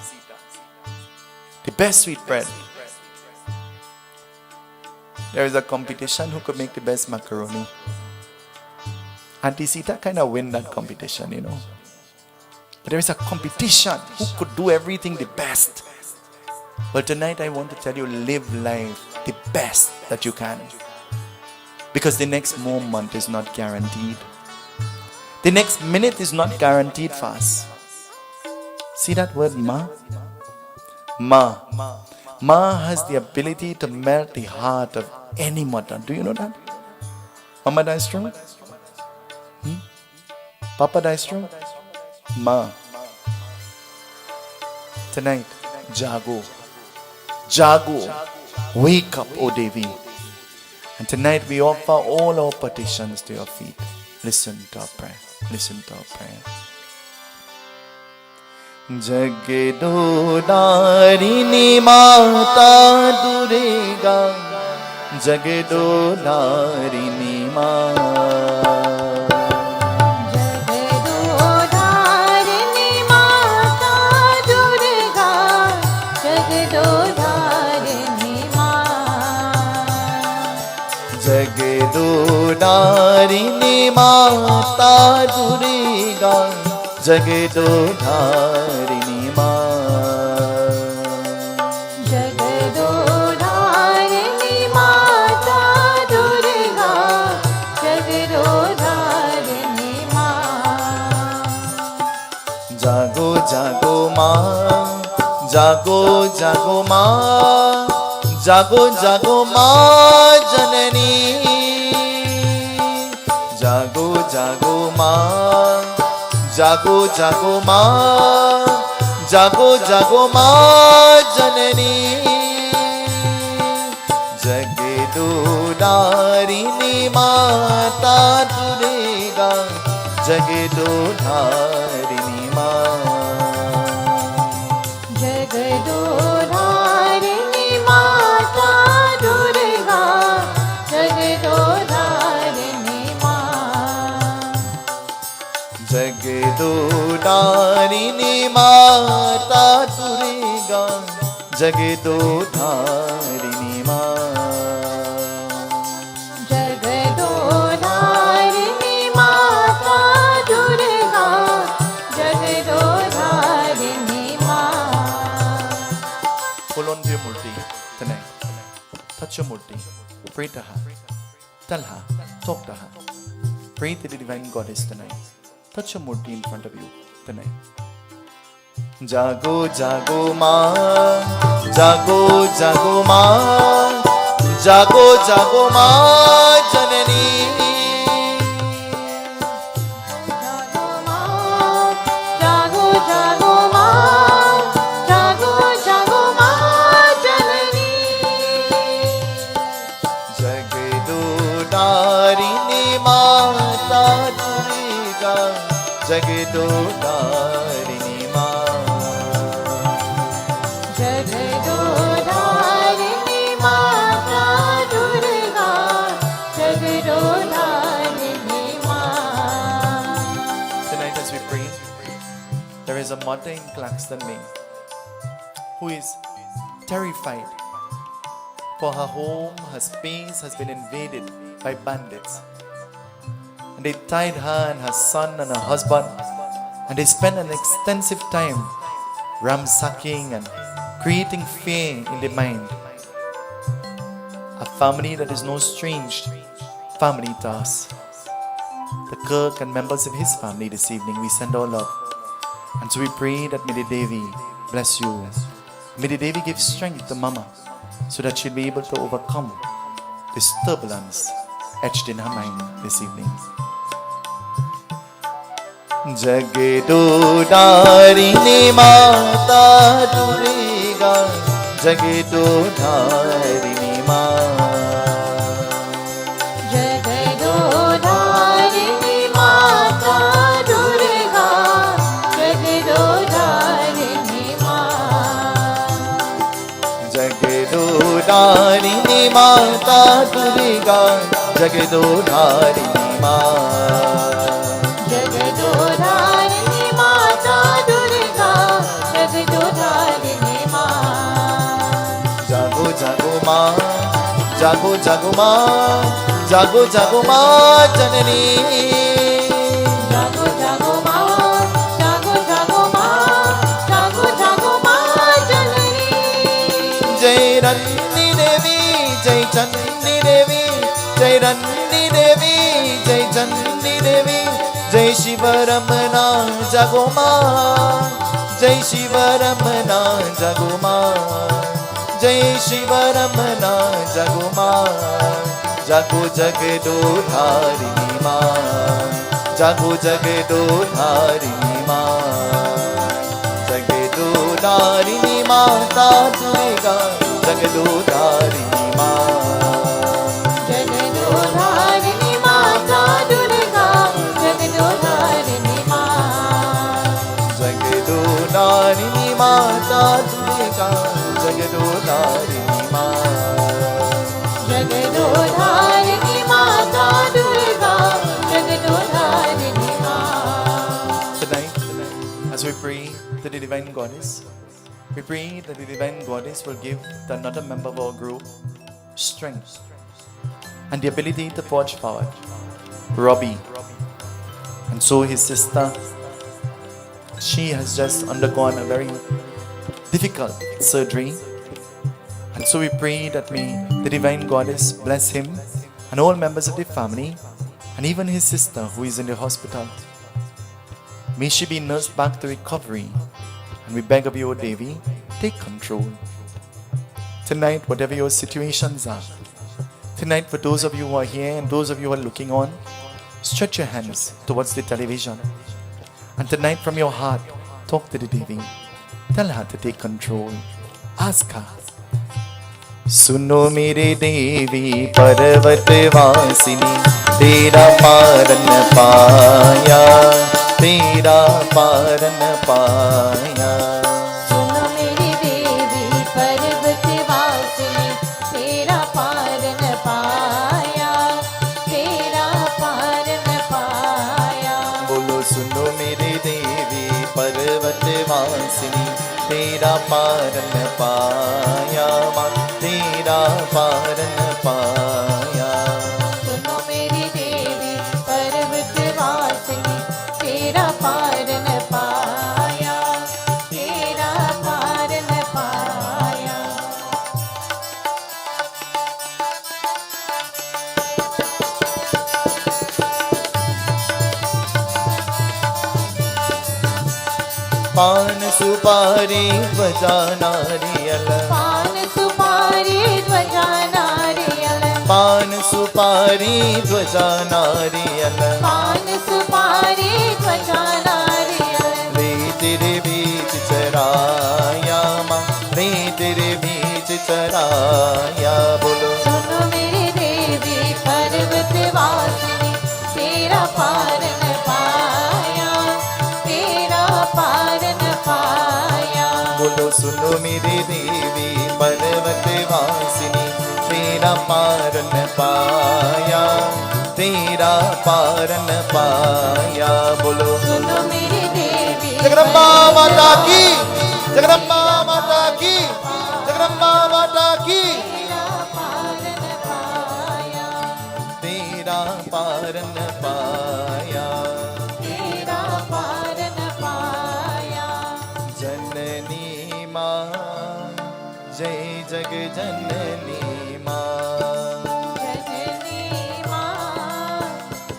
The best sweet bread. There is a competition who could make the best macaroni. Auntie Sita kind of win that competition, you know. But there is a competition who could do everything the best. But tonight I want to tell you, live life the best that you can. Because the next moment is not guaranteed. The next minute is not guaranteed for us. See that word ma? Ma. Ma has the ability to melt the heart of any mother. Do you know that? Mama dies true? Papa dies true? Ma. Tonight, jago, jago, wake up, O Devi. And tonight we offer all our petitions to your feet. Listen to our prayer. Listen to our prayer. Jagadodarini Mata Durga, Jagadodarini Mata. Jagadodarini Mata Durga, Jagadodarini Mata. Jagadodarini Mata Durga, Jagadodarini Mata. Jago jago ma, jago jago ma, jago jago ma janani. Jago jago ma, jago jago ma, jago jago ma janani. Jagadodarini Mata Durga, Jagadodarini Mata. Jagadodarini Mata Durga, Jagadodarini Mata. Jagadodarini Mata Durga, Jagadodarini Mata. Jagadodarini Mata Durga, Jagadodarini Mata. Pull on to your murti tonight. Touch your murti. Pray to her. Tell her. Talk to her. Pray to the divine goddess tonight. Touch your murti in front of you tonight. Jago jago ma, jago jago ma, jago jago ma janani. Jago jago ma, jago jago ma janani. Jagadodarini Mata Durga, Jagadodarini Mata. Jagadodarini Mata Durga, Jagadodarini Mata. Tonight as we pray, there is a mother in Claxton, Maine, who is terrified for her home, her space has been invaded by bandits. And they tied her and her son and her husband, and they spent an extensive time ransacking and creating fear in the mind. A family that is no strange family to us. The Kirk and members of his family this evening, we send our love. And so we pray that may the Devi bless you. May the Devi give strength to Mama so that she'll be able to overcome this turbulence etched in her mind this evening. Jagadodarini Mata Durga, Jagadodarini Mata. Jagadodarini Mata Durga, Jagadodarini Mata. Jagadodarini Mata Durga, Jagadodarini Mata. Jagadodarini Mata Durga, Jagadodarini Mata. Jago jago ma, jago jago ma, jago jago ma janani. Jago jago ma, jago jago ma, jago jago ma janani. Jai Ranni Devi, Jai Channi Devi, Jai Ranni Devi, Jai Channi Devi, Jai Shiva Ramana Jagoma, Jai Shiva Ramana Jagoma, Jai Shiva Ramana Jagoma, Jago Jagadodarini Ma, Jago Jagadodarini Ma, Jagadodarini जगदोधारिणी माता दुर्गा जगदोधारिणी माँ जगदोधारिणी माता दुर्गा जगदोधारिणी माँ जगदोधारिणी माता दुर्गा जगदोधारिणी माँ जगदोधारिणी माता दुर्गा जगदोधारिणी माँ Tonight, as we pray to the Divine Goddess, we pray that the Divine Goddess will give to another member of our group strength and the ability to forge forward. Robbie, and so his sister, she has just undergone a very difficult surgery, and so we pray that may the Divine Goddess bless him and all members of the family, and even his sister who is in the hospital. May she be nursed back to recovery, and we beg of you, O Devi, take control. Tonight, whatever your situations are, tonight for those of you who are here and those of you who are looking on, stretch your hands towards the television, and tonight from your heart, talk to the Devi. Tell her to take control. Ask her. सुनो मेरे देवी पर्वत वासिनी तेरा पारन पाया तेरा पारन पाया सुनो मेरी देवी पर्वत वासिनी तेरा पारन पाया तेरा पारन पाया बोलो सुनो मेरे देवी पर्वत वासिनी तेरा पारन पाया माँ तेरा पारन पाया सुनो मेरी देवी पर्वत वासिनी तेरा पारन पाया तेरा पारन पाया पान सुपारी ध्वजा नारियल पान सुपारी ध्वजा नारियल पान सुपारी ध्वजा नारियल पान सुपारी ध्वजा नारियल रे तेरे बीच चराया माँ रे तेरे बीच चराया बोलो सुनो मेरी देवी पर्वत वासिनी तेरा पारन पाया तेरा पारन पाया बोलो सुनो मेरी देवी पर्वत वासिनी तेरा पारन पाया तेरा पारन पाया बोलो सुनो मेरी देवी जगदम्बा माता की जगदम्बा माता की जगदम्बा माता की तेरा पारन पाया तेरा पारन पाया तेरा पारन पाया जननी माँ जय जग जननी माँ जननी माँ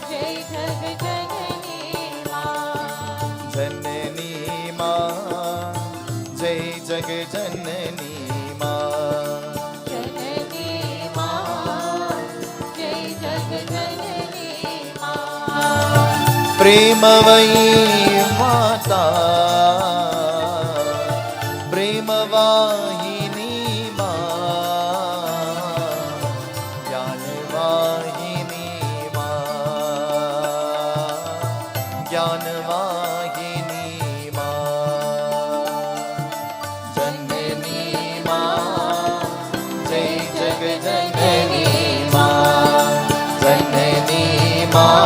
जय जग जननी माँ जननी माँ जय जग जननी माँ जननी माँ जय जग जननी माँ प्रेमवयी माता प्रेमवाहिनी माँ ज्ञानवाहिनी माँ ज्ञानवाहिनी माँ जननी माँ जय जग जननी माँ जननी माँ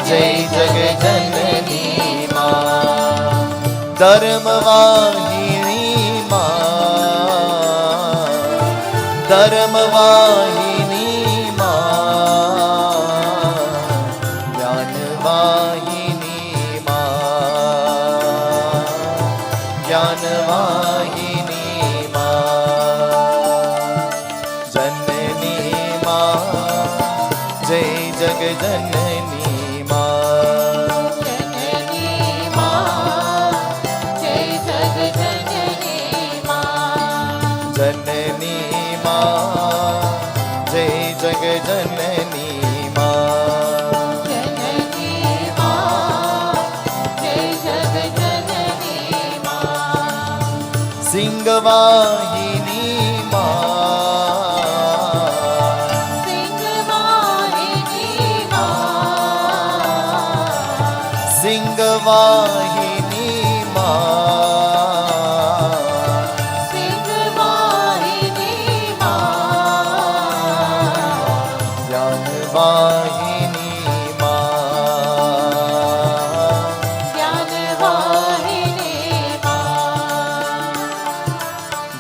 जय जग जननी माँ धर्मवाहिनी माँ धर्मवाहिनी माँ ज्ञानवाहिनी माँ ज्ञानवाहिनी माँ जननी माँ जय जग जननी माँ जननी माँ जय जग जननी माँ जननी माँ जय जग जननी माँ जननी माँ जय जग जननी माँ सिंहवाहिनी माँ, सिंहवाहिनी माँ, सिंहवाहिनी माँ, ज्ञानवाहिनी माँ, ज्ञानवाहिनी माँ,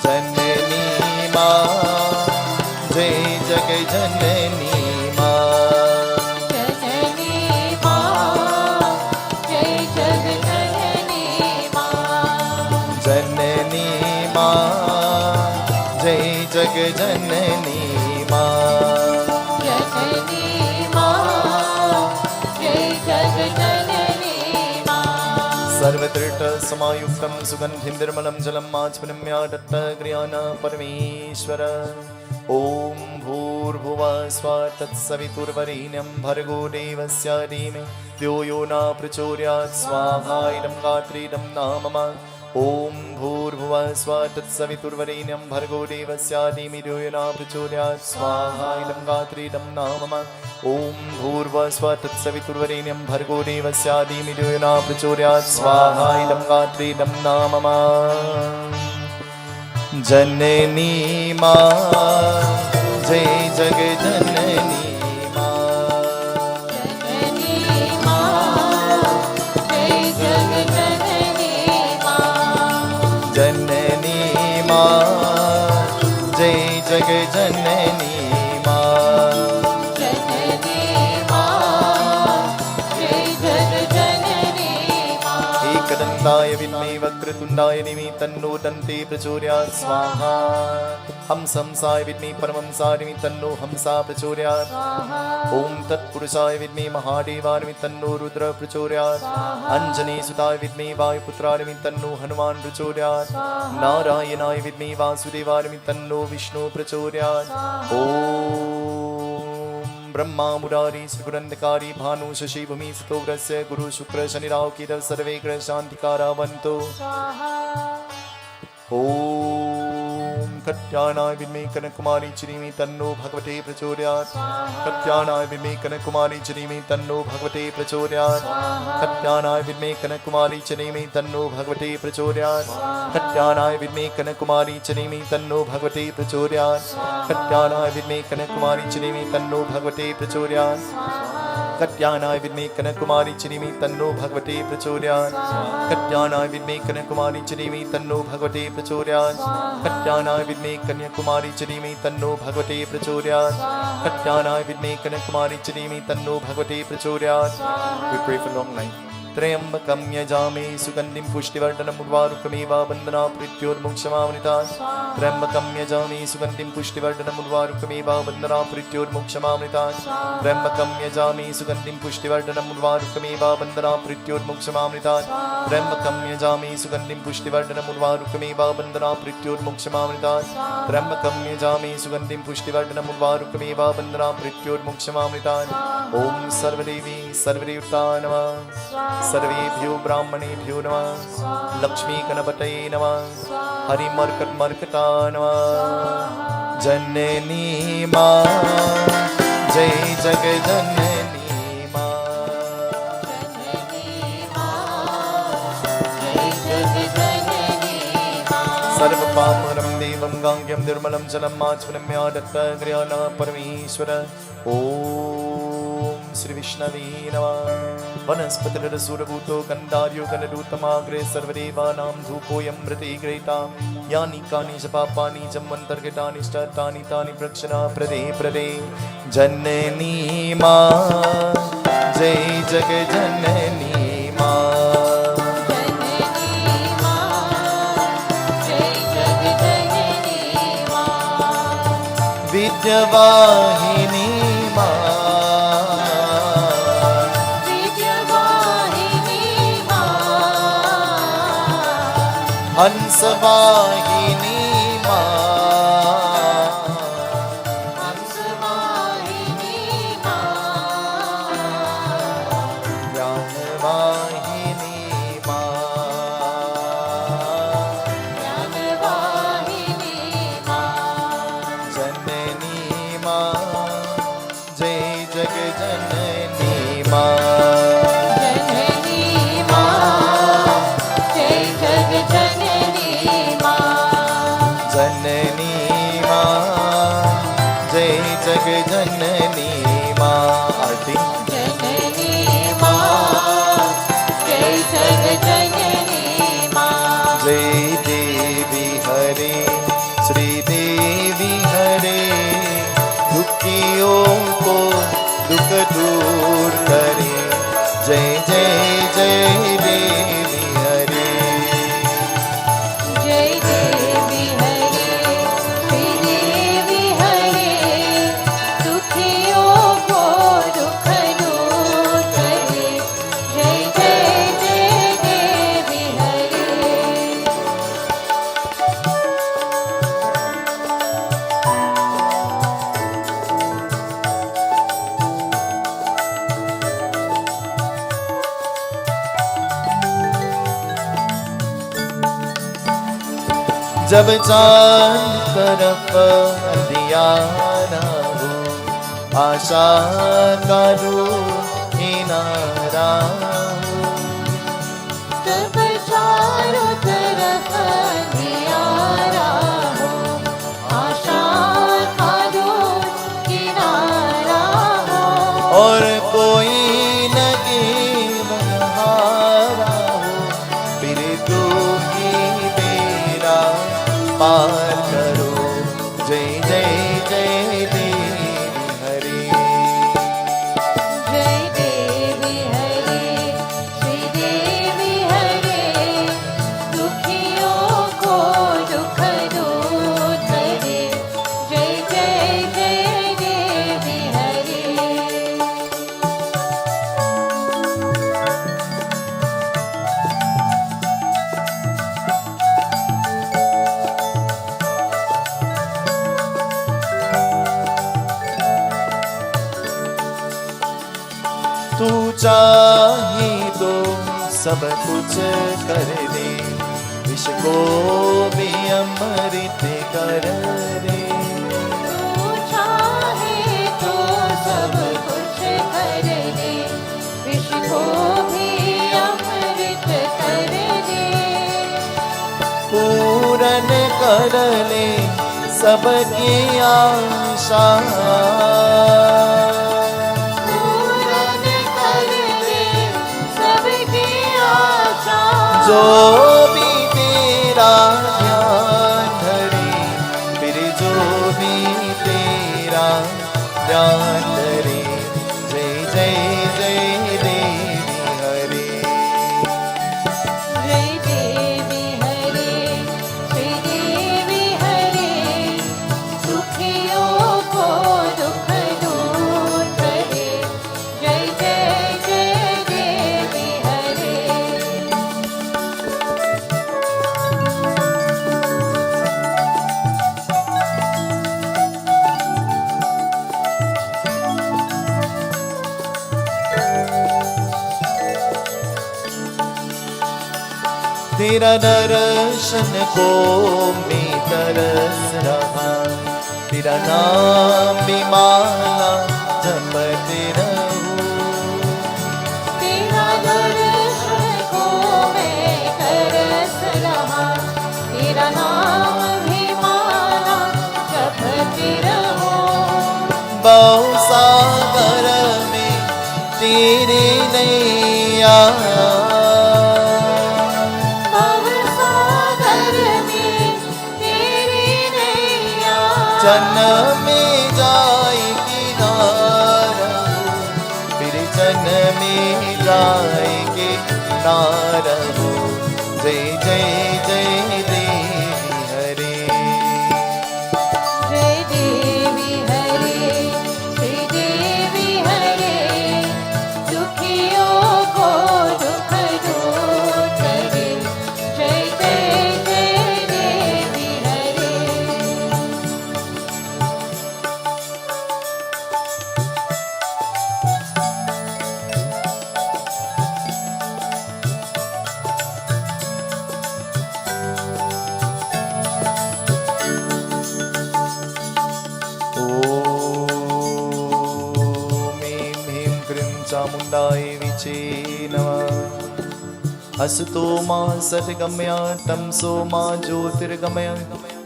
जननी माँ, जय जग जननी माँ, जननी माँ, जय जग जननी माँ, जननी माँ, जय जग जननी माँ, जननी माँ, जय जग जननी माँ, सर्वतीर्थ समायुक्तं सुगन्धिं निर्मलं जलम् आचमनम्या दत्तगृहाण परमेश्वर। ॐ भूर्भुवः स्वः तत्सवितुर्वरेण्यं भर्गो देवस्य धीमहि यो यो न प्रचोदयात् स्वाहा इदं गात्रीदं नाम मम। ॐ भूर्भुवः स्वः तत्सवितुर्वरेण्यं भर्गो देवस्य धीमहि यो यो न प्रचोदयात् स्वाहा इदं गात्रीदं नाम मम। ॐ भूर्भुवः स्वः तत्सवितुर्वरेण्यं भर्गो देवस्य धीमहि यो यो न प्रचोदयात् स्वाहा इदं गात्रीदं नाम मम। जननी माँ, जय जग जननी माँ, जननी माँ, जय जग जननी माँ, जननी माँ, जय जग जननी माँ, जननी माँ, जय जग जननी माँ, एकदन्ताय विद्महे वक्रतुण्डाय धीमहि तन्नो दन्ती प्रचोदयात् स्वाहा। हंसाय विद्महे परमहंसाय धीमहि तन्नो हंसा प्रचोदयात्। ॐ तत्पुरुषाय विद्महे महादेवाय धीमहि तन्नो रुद्र प्रचोदयात्। अंजनीसुताय विद्महे वायुपुत्राय धीमहि तन्नो हनुमान् प्रचोदयात्। नारायणाय विद्महे वासुदेवाय धीमहि तन्नो विष्णु प्रचोदयात्। ॐ ब्रह्मा मुरारी सुगुरंधकारी भानु शशि भूमि सतोग्रस्य गुरु शुक्र शनि राहु केतु सर्वे ग्रह शांतिकारा बंतो। ओम कत्यानाय विद्महे कनकुमारी चिरीमि तन्नो भगवते प्रचोदयात्। कत्यानाय विद्महे कनकुमारी चिरीमि तन्नो भगवते प्रचोदयात्। कत्यानाय विद्महे कनकुमारी चिरीमि तन्नो भगवते प्रचोदयात्। कत्यानाय विद्महे कनकुमारी चिरीमि तन्नो भगवते प्रचोदयात्। कत्यानाय विद्महे कनकुमारी चिरीमि तन्नो भगवते प्रचोदयात्। कत्यानाय विद्महे कनकुमारी चिरीमि तन्नो भगवते प्रचोदयात्। कत्यानाय विद्महे कनकुमारी चिरीमि तन्नो भगवते प्रचोदयात्। कत्यानाय विद्महे कन्याकुमारी चिरीमि तन्नो भगवते प्रचोदयात्। कत्यानाय विद्महे कनकुमारी चिरीमि तन्नो भगवते प्रचोदयात्। We pray for long life. त्र्यंबकं यजामहे सुगन्धिं पुष्टिवर्धनम् उर्वारुकमेव वन्दना प्रीत्योर्मुक्षमामृतात्। त्र्यंबकं यजामहे सुगन्धिं पुष्टिवर्धनम् उर्वारुकमेव वन्दना प्रीत्योर्मुक्षमामृतात्। त्र्यंबकं यजामहे सुगन्धिं पुष्टिवर्धनम् उर्वारुकमेव वन्दना प्रीत्योर्मुक्षमामृतात्। त्र्यंबकं यजामहे सुगन्धिं पुष्टिवर्धनम् उर्वारुकमेव वन्दना प्रीत्योर्मुक्षमामृतात्। त्र्यंबकं यजामहे सुगन्धिं पुष्टिवर्धनम् उर्वारुकमेव वन्दना प्रीत्योर्मुक्षमामृतात्। ॐ सर्वदेवी सर्वदेवता नमः। सर्वेभ्यो ब्राह्मणेभ्यो नमः। लक्ष्मी गणपतये नमः। हरिमर्कटमर्कटा नमः। जननी माँ, जय जग जननी माँ, सर्वपापहरं देवं गाङ्ग्यं निर्मलं जलम् आचमनम्या दत्तगृहाण परमेश्वर। ॐ श्री विष्णवे नमः। वनस्पतिरसुरभूतो गन्धार्यो गणदूतमाग्रे सर्वदेवानां धूपोऽयं मृते गृहीता। यानि कानि च पापानि जन्मन्तर्गतानि तानि तानि प्रक्षणा प्रदे प्रदे। जननी माँ, जय जग जननी माँ, विद्यावाहिनी माँ, हंसवाहिनी माँ, ज्ञानवाहिनी माँ, जननी माँ। जननी माँ, जय जग जननी माँ। जननी माँ, जय जग जननी माँ। आरती। जननी माँ, जय जग जननी माँ। जय देवी हरे, श्री देवी हरे, दुखियों को दुख दूर करे। जय जय जय देवी हरे। जय देवी हरे, श्री देवी हरे, दुखियों को दुख दूर करे। जय जय जय देवी हरे। जब चांद तरफ अंधियारा हो, आशा का रूप किनारा हो। तब चारों तरफ अंधियारा हो, आशा का दूर किनारा हो। और कोई नदी बहारा हो, फिर दुखी तेरा पार करो। जय जय जय देवी हरे। जय देवी हरे, श्री देवी हरे, दुखियों को दुख दूर करे। जय जय जय देवी हरे। तू चाहे तो सब कुछ कर दे, विष को भी अमृत कर दे। तू चाहे तो सब कुछ कर दे, विष को भी अमृत कर दे। पूरन कर ले सबकी आशा, पूरन कर दे सबकी आशा। जो भी तेरा ध्यान धरे, फिर जो भी तेरा ध्यान धरे। जय जय जय देवी हरे। जय देवी हरे, श्री देवी हरे, दुखियों को दुख दूर करे। जय जय जय देवी हरे। तेरा दर्शन को मैं तरस रहा, तेरा नाम भी माला जपते रहूं। तेरा दर्शन को मैं तरस रहा, तेरा नाम भी माला जपती रहूं। बहु सागर में तेरे नैया, भवसागर में तेरी नैया। जन्म में जाए किनारा, फिर जन्म में जाए किनारा हो। जय जय जय देवी हरे। जय देवी हरे, श्री देवी हरे, दुखियों को दुख दूर करे। जय जय जय देवी हरे। चामुण्डाय विचे नमः। असतो मा सद्गमय तमसो मा ज्योतिर्गमय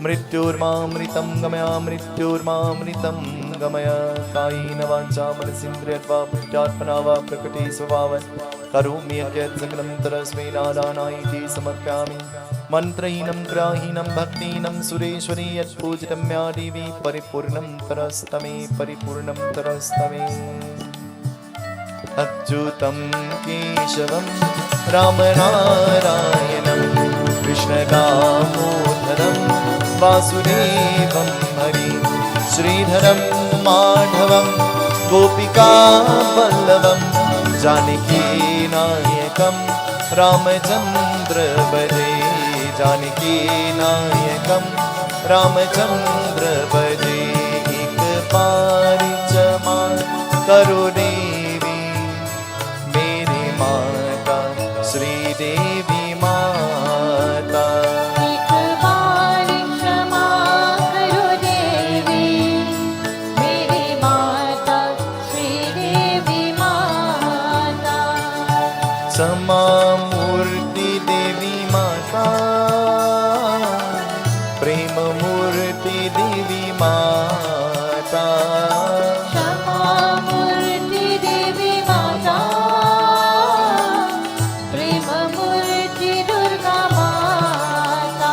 मृत्योर्मामृतं गमय मृत्योर्मामृतं गमय। कायेन वाचा मनसेन्द्रियर्वा बुद्ध्यात्मना वा प्रकृते स्वभावात् करोमि यद्यत् सकलं तस्मै नारायणाय समर्पयामि। मन्त्रहीनं ग्राहीनं भक्तिहीनं सुरेश्वरी यत्पूजितं या देवी परिपूर्णं तरस्तमे परिपूर्णं तरस्तमे। अच्युतं केशवं रामनारायणं कृष्णदामोदरं वासुदेवं हरि श्रीधरं माधवं गोपिकावल्लभं जानकीनायकं रामचन्द्र भजे जानकीनायकं रामचन्द्र भजे। एक परिचमा करो देवी मेरी माता श्रीदेवी माता। एक बारी क्षमा करो देवी मेरी माता श्रीदेवी माता। क्षमा मूर्ति देवी माता प्रेम मूर्ति देवी माता। क्षमा मूर्ति देवी माता प्रेम मूर्ति दुर्गा माता।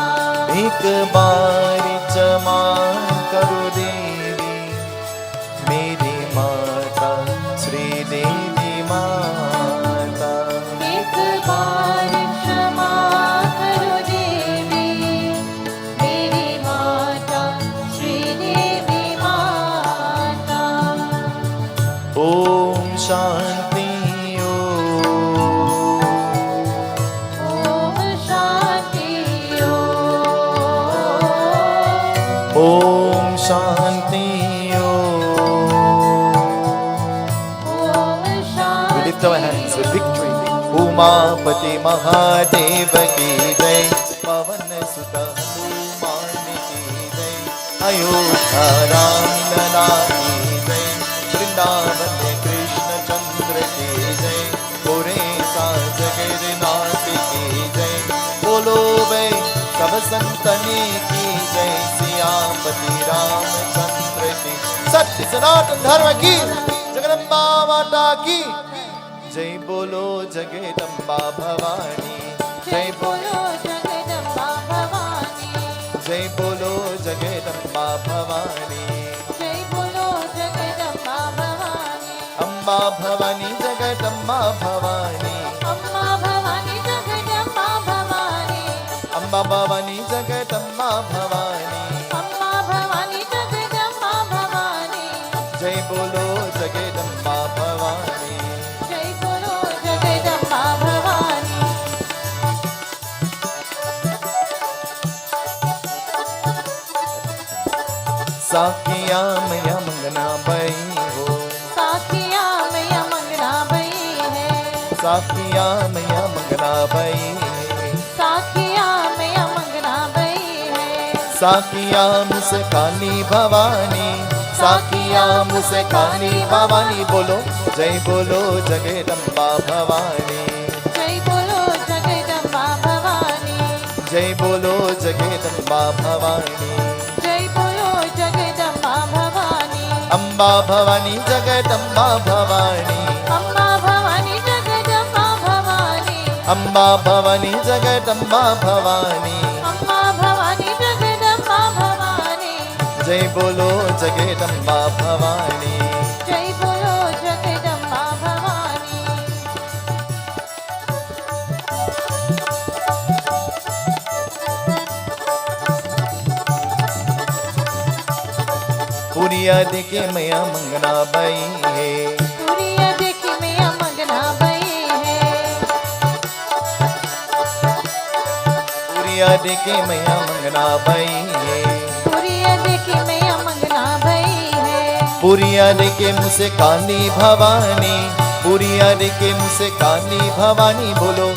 एक बारी क्षमा करो देवी मेरी माता श्रीदेवी माता। एक बारी क्षमा करो देवी मेरी माता श्रीदेवी माता। Om Shanti Om Shanti Om Shanti Om Shanti. We lift our hands with victory. Umapati Mahadev की जय पवन सुत हनुमान की जय अयोध्या राम लला की जय वृंदावन कृष्ण चंद्र की जय पूरे जगन्नाथ की जय। बोलो वे सब संतनी की जय सियापति रामचंद्र की सत्य सनातन धर्म की जगदम्बा माता की जय। बोलो जगदम्बा भवानी जय बोलो जगदम्बा भवानी जय बोलो जगदम्बा भवानी जय बोलो जगदम्बा भवानी। अम्बा भवानी जगदम्बा भवानी अम्मा भवानी जगदम्बा भवानी अम्बा भवानी जगदम्बा भवानी अम्मा भवानी जगदम्बा भवानी। जय बोलो जगदम्बा भवानी जय बोलो जगदम्बा भवानी। साकिया मैया मंगना बई हो साखिया मैया मंगना बई है साकिया मैया मंगना बई है साखिया मैया मंगना बई है। साकिया मुस्कानी भवानी साकिया मुस्कानी भवानी। बोलो जगदम्बा भवानी जय बोलो जगदम्बा भवानी जय बोलो जगदम्बा भवानी जय बोलो जगदम्बा भवानी। अम्बा भवानी जगदम्बा भवानी अम्मा भवानी जगदम्बा भवानी अम्बा भवानी जगदम्बा भवानी अम्मा भवानी जगदम्बा भवानी। जय बोलो जगदम्बा भवानी जय बोलो जगदम्बा भवानी। पुरिया देखे मैया मंगना बई है पुरिया देखी मैया मंगना बई है पुरिया देखे मैया मंगना बई है पुरिया देखी मैया मंगना बई है। पुरिया देखे मुझसे काली भवानी पुरिया देखे मुझसे काली भवानी। बोलो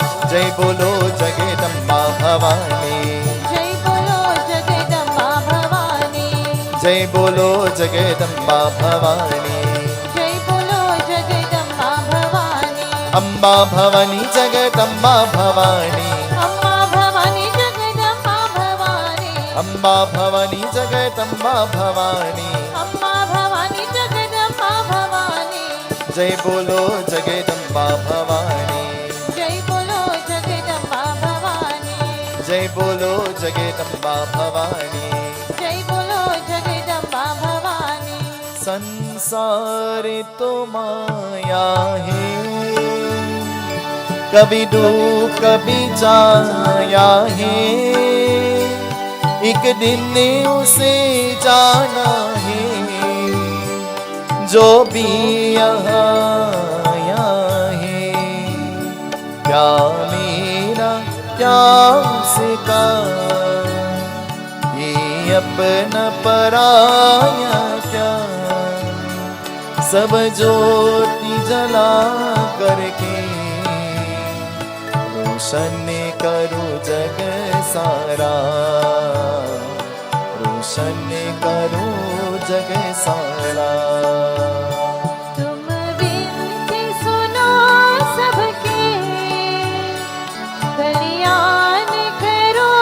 जगदम्बा भवानी जय बोलो जगदम्बा भवानी जय बोलो जगदम्बा भवानी जय बोलो जगदम्बा भवानी। अम्बा भवानी जगदम्बा भवानी, अम्बा भवानी जगदम्बा भवानी, अम्बा भवानी जगदम्बा भवानी, अम्बा भवानी जगदम्बा भवानी। जय बोलो जगदम्बा भवानी, जय बोलो जगदम्बा भवानी, जय बोलो जगदम्बा भवानी। जय बोलो जगदम्बा भवानी। संसार तो माया है, कभी डूब कभी छाया है, एक दिन उसे जाना है, जो भी यहाँ आया है। क्या मेरा क्या उसका, ये अपना पराया क्या, सब ज्योति जला करके रोशन करो जग सारा, रोशन करो जग सारा। तुम विनती सुनो सबके, कल्याण करो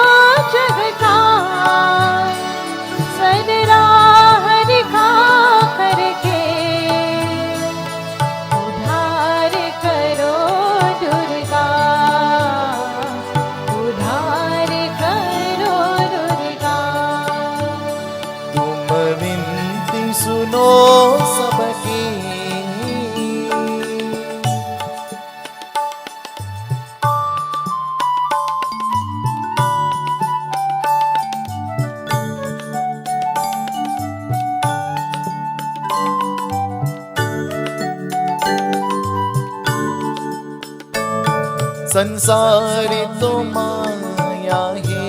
जग का, सदरा हरि का करके उद्धार करो दुर्गा, उद्धार करो दुर्गा। तुम विनती सुनो सबकी, संसार तो माया है,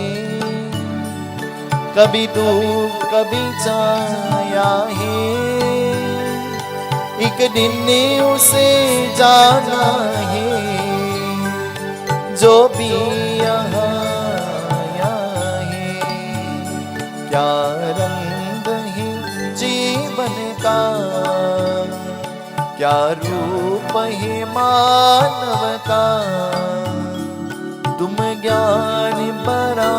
कभी डूब कभी छाया है, एक दिन उसे जाना है, जो भी यहाँ आया है। क्या रंग है जीवन का, क्या रूप है मानव का, तुम ज्ञान बरा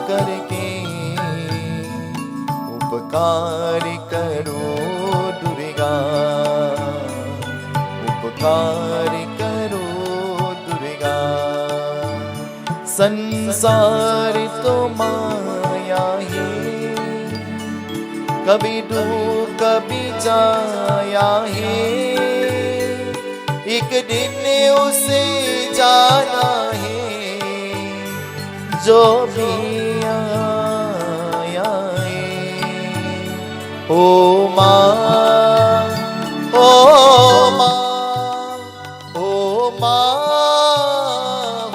करके उपकार करो दुर्गा, उपकार करो दुर्गा। संसार तो माया है, कभी डूब कभी छाया है, एक दिन उसे जाना है, जो भी आया है। ओ माँ, ओ माँ, ओ माँ,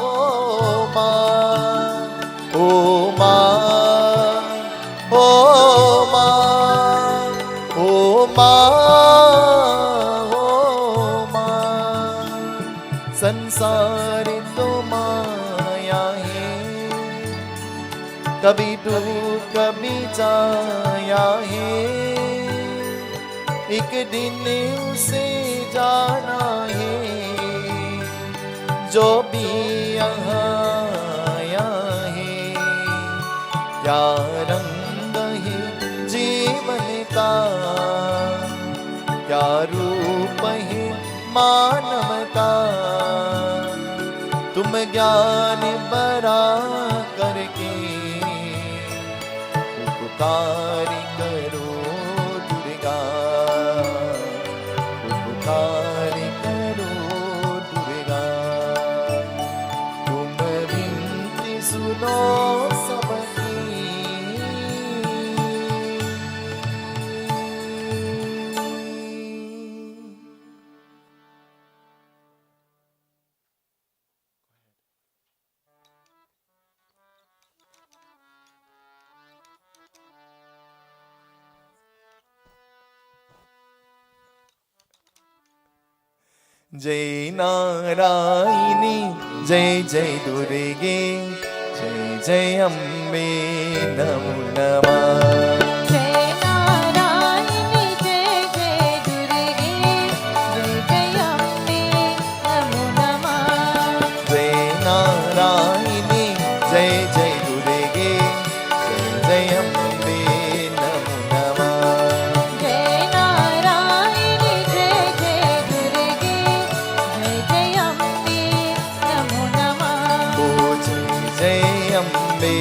ओ माँ, ओ माँ, ओ माँ, ओ माँ, ओ माँ। संसार तो माया है, कभी डूब कभी छाया है, एक दिन उसे जाना है, जो भी यहाँ आया है। क्या रंग है जीवन का, क्या रूप है मानव का, तुम ज्ञान बरा करके उपकार करो दुर्गा, उपकार करो दुर्गा। तुम विनती सुनो सबकी, जय नारायणी जय जय दुर्गे, जय जय अम्बे नमो नमः। जय नारायणी जय जय दुर्गे, जय जय अम्बे नमो अम्बे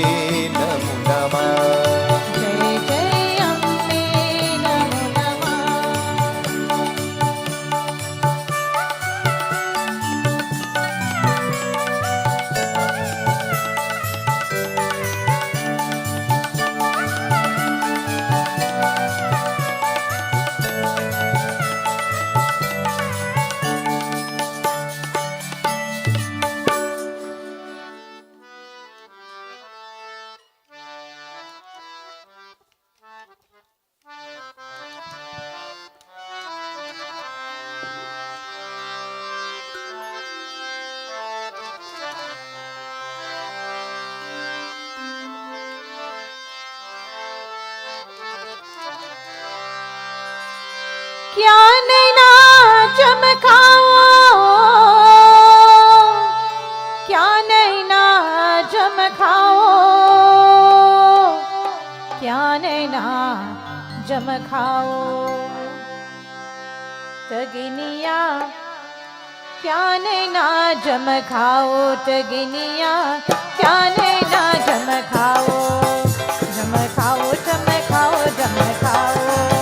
नमो नमः। जय जय अम्बे नमो नमः। क्या नैना चमकाओ, क्या नैना चमकाओ, क्या नैना चमकाओ तगनिया, क्या नैना चमकाओ तगनिया, क्या नैना चमकाओ, चमकाओ चमकाओ चमकाओ।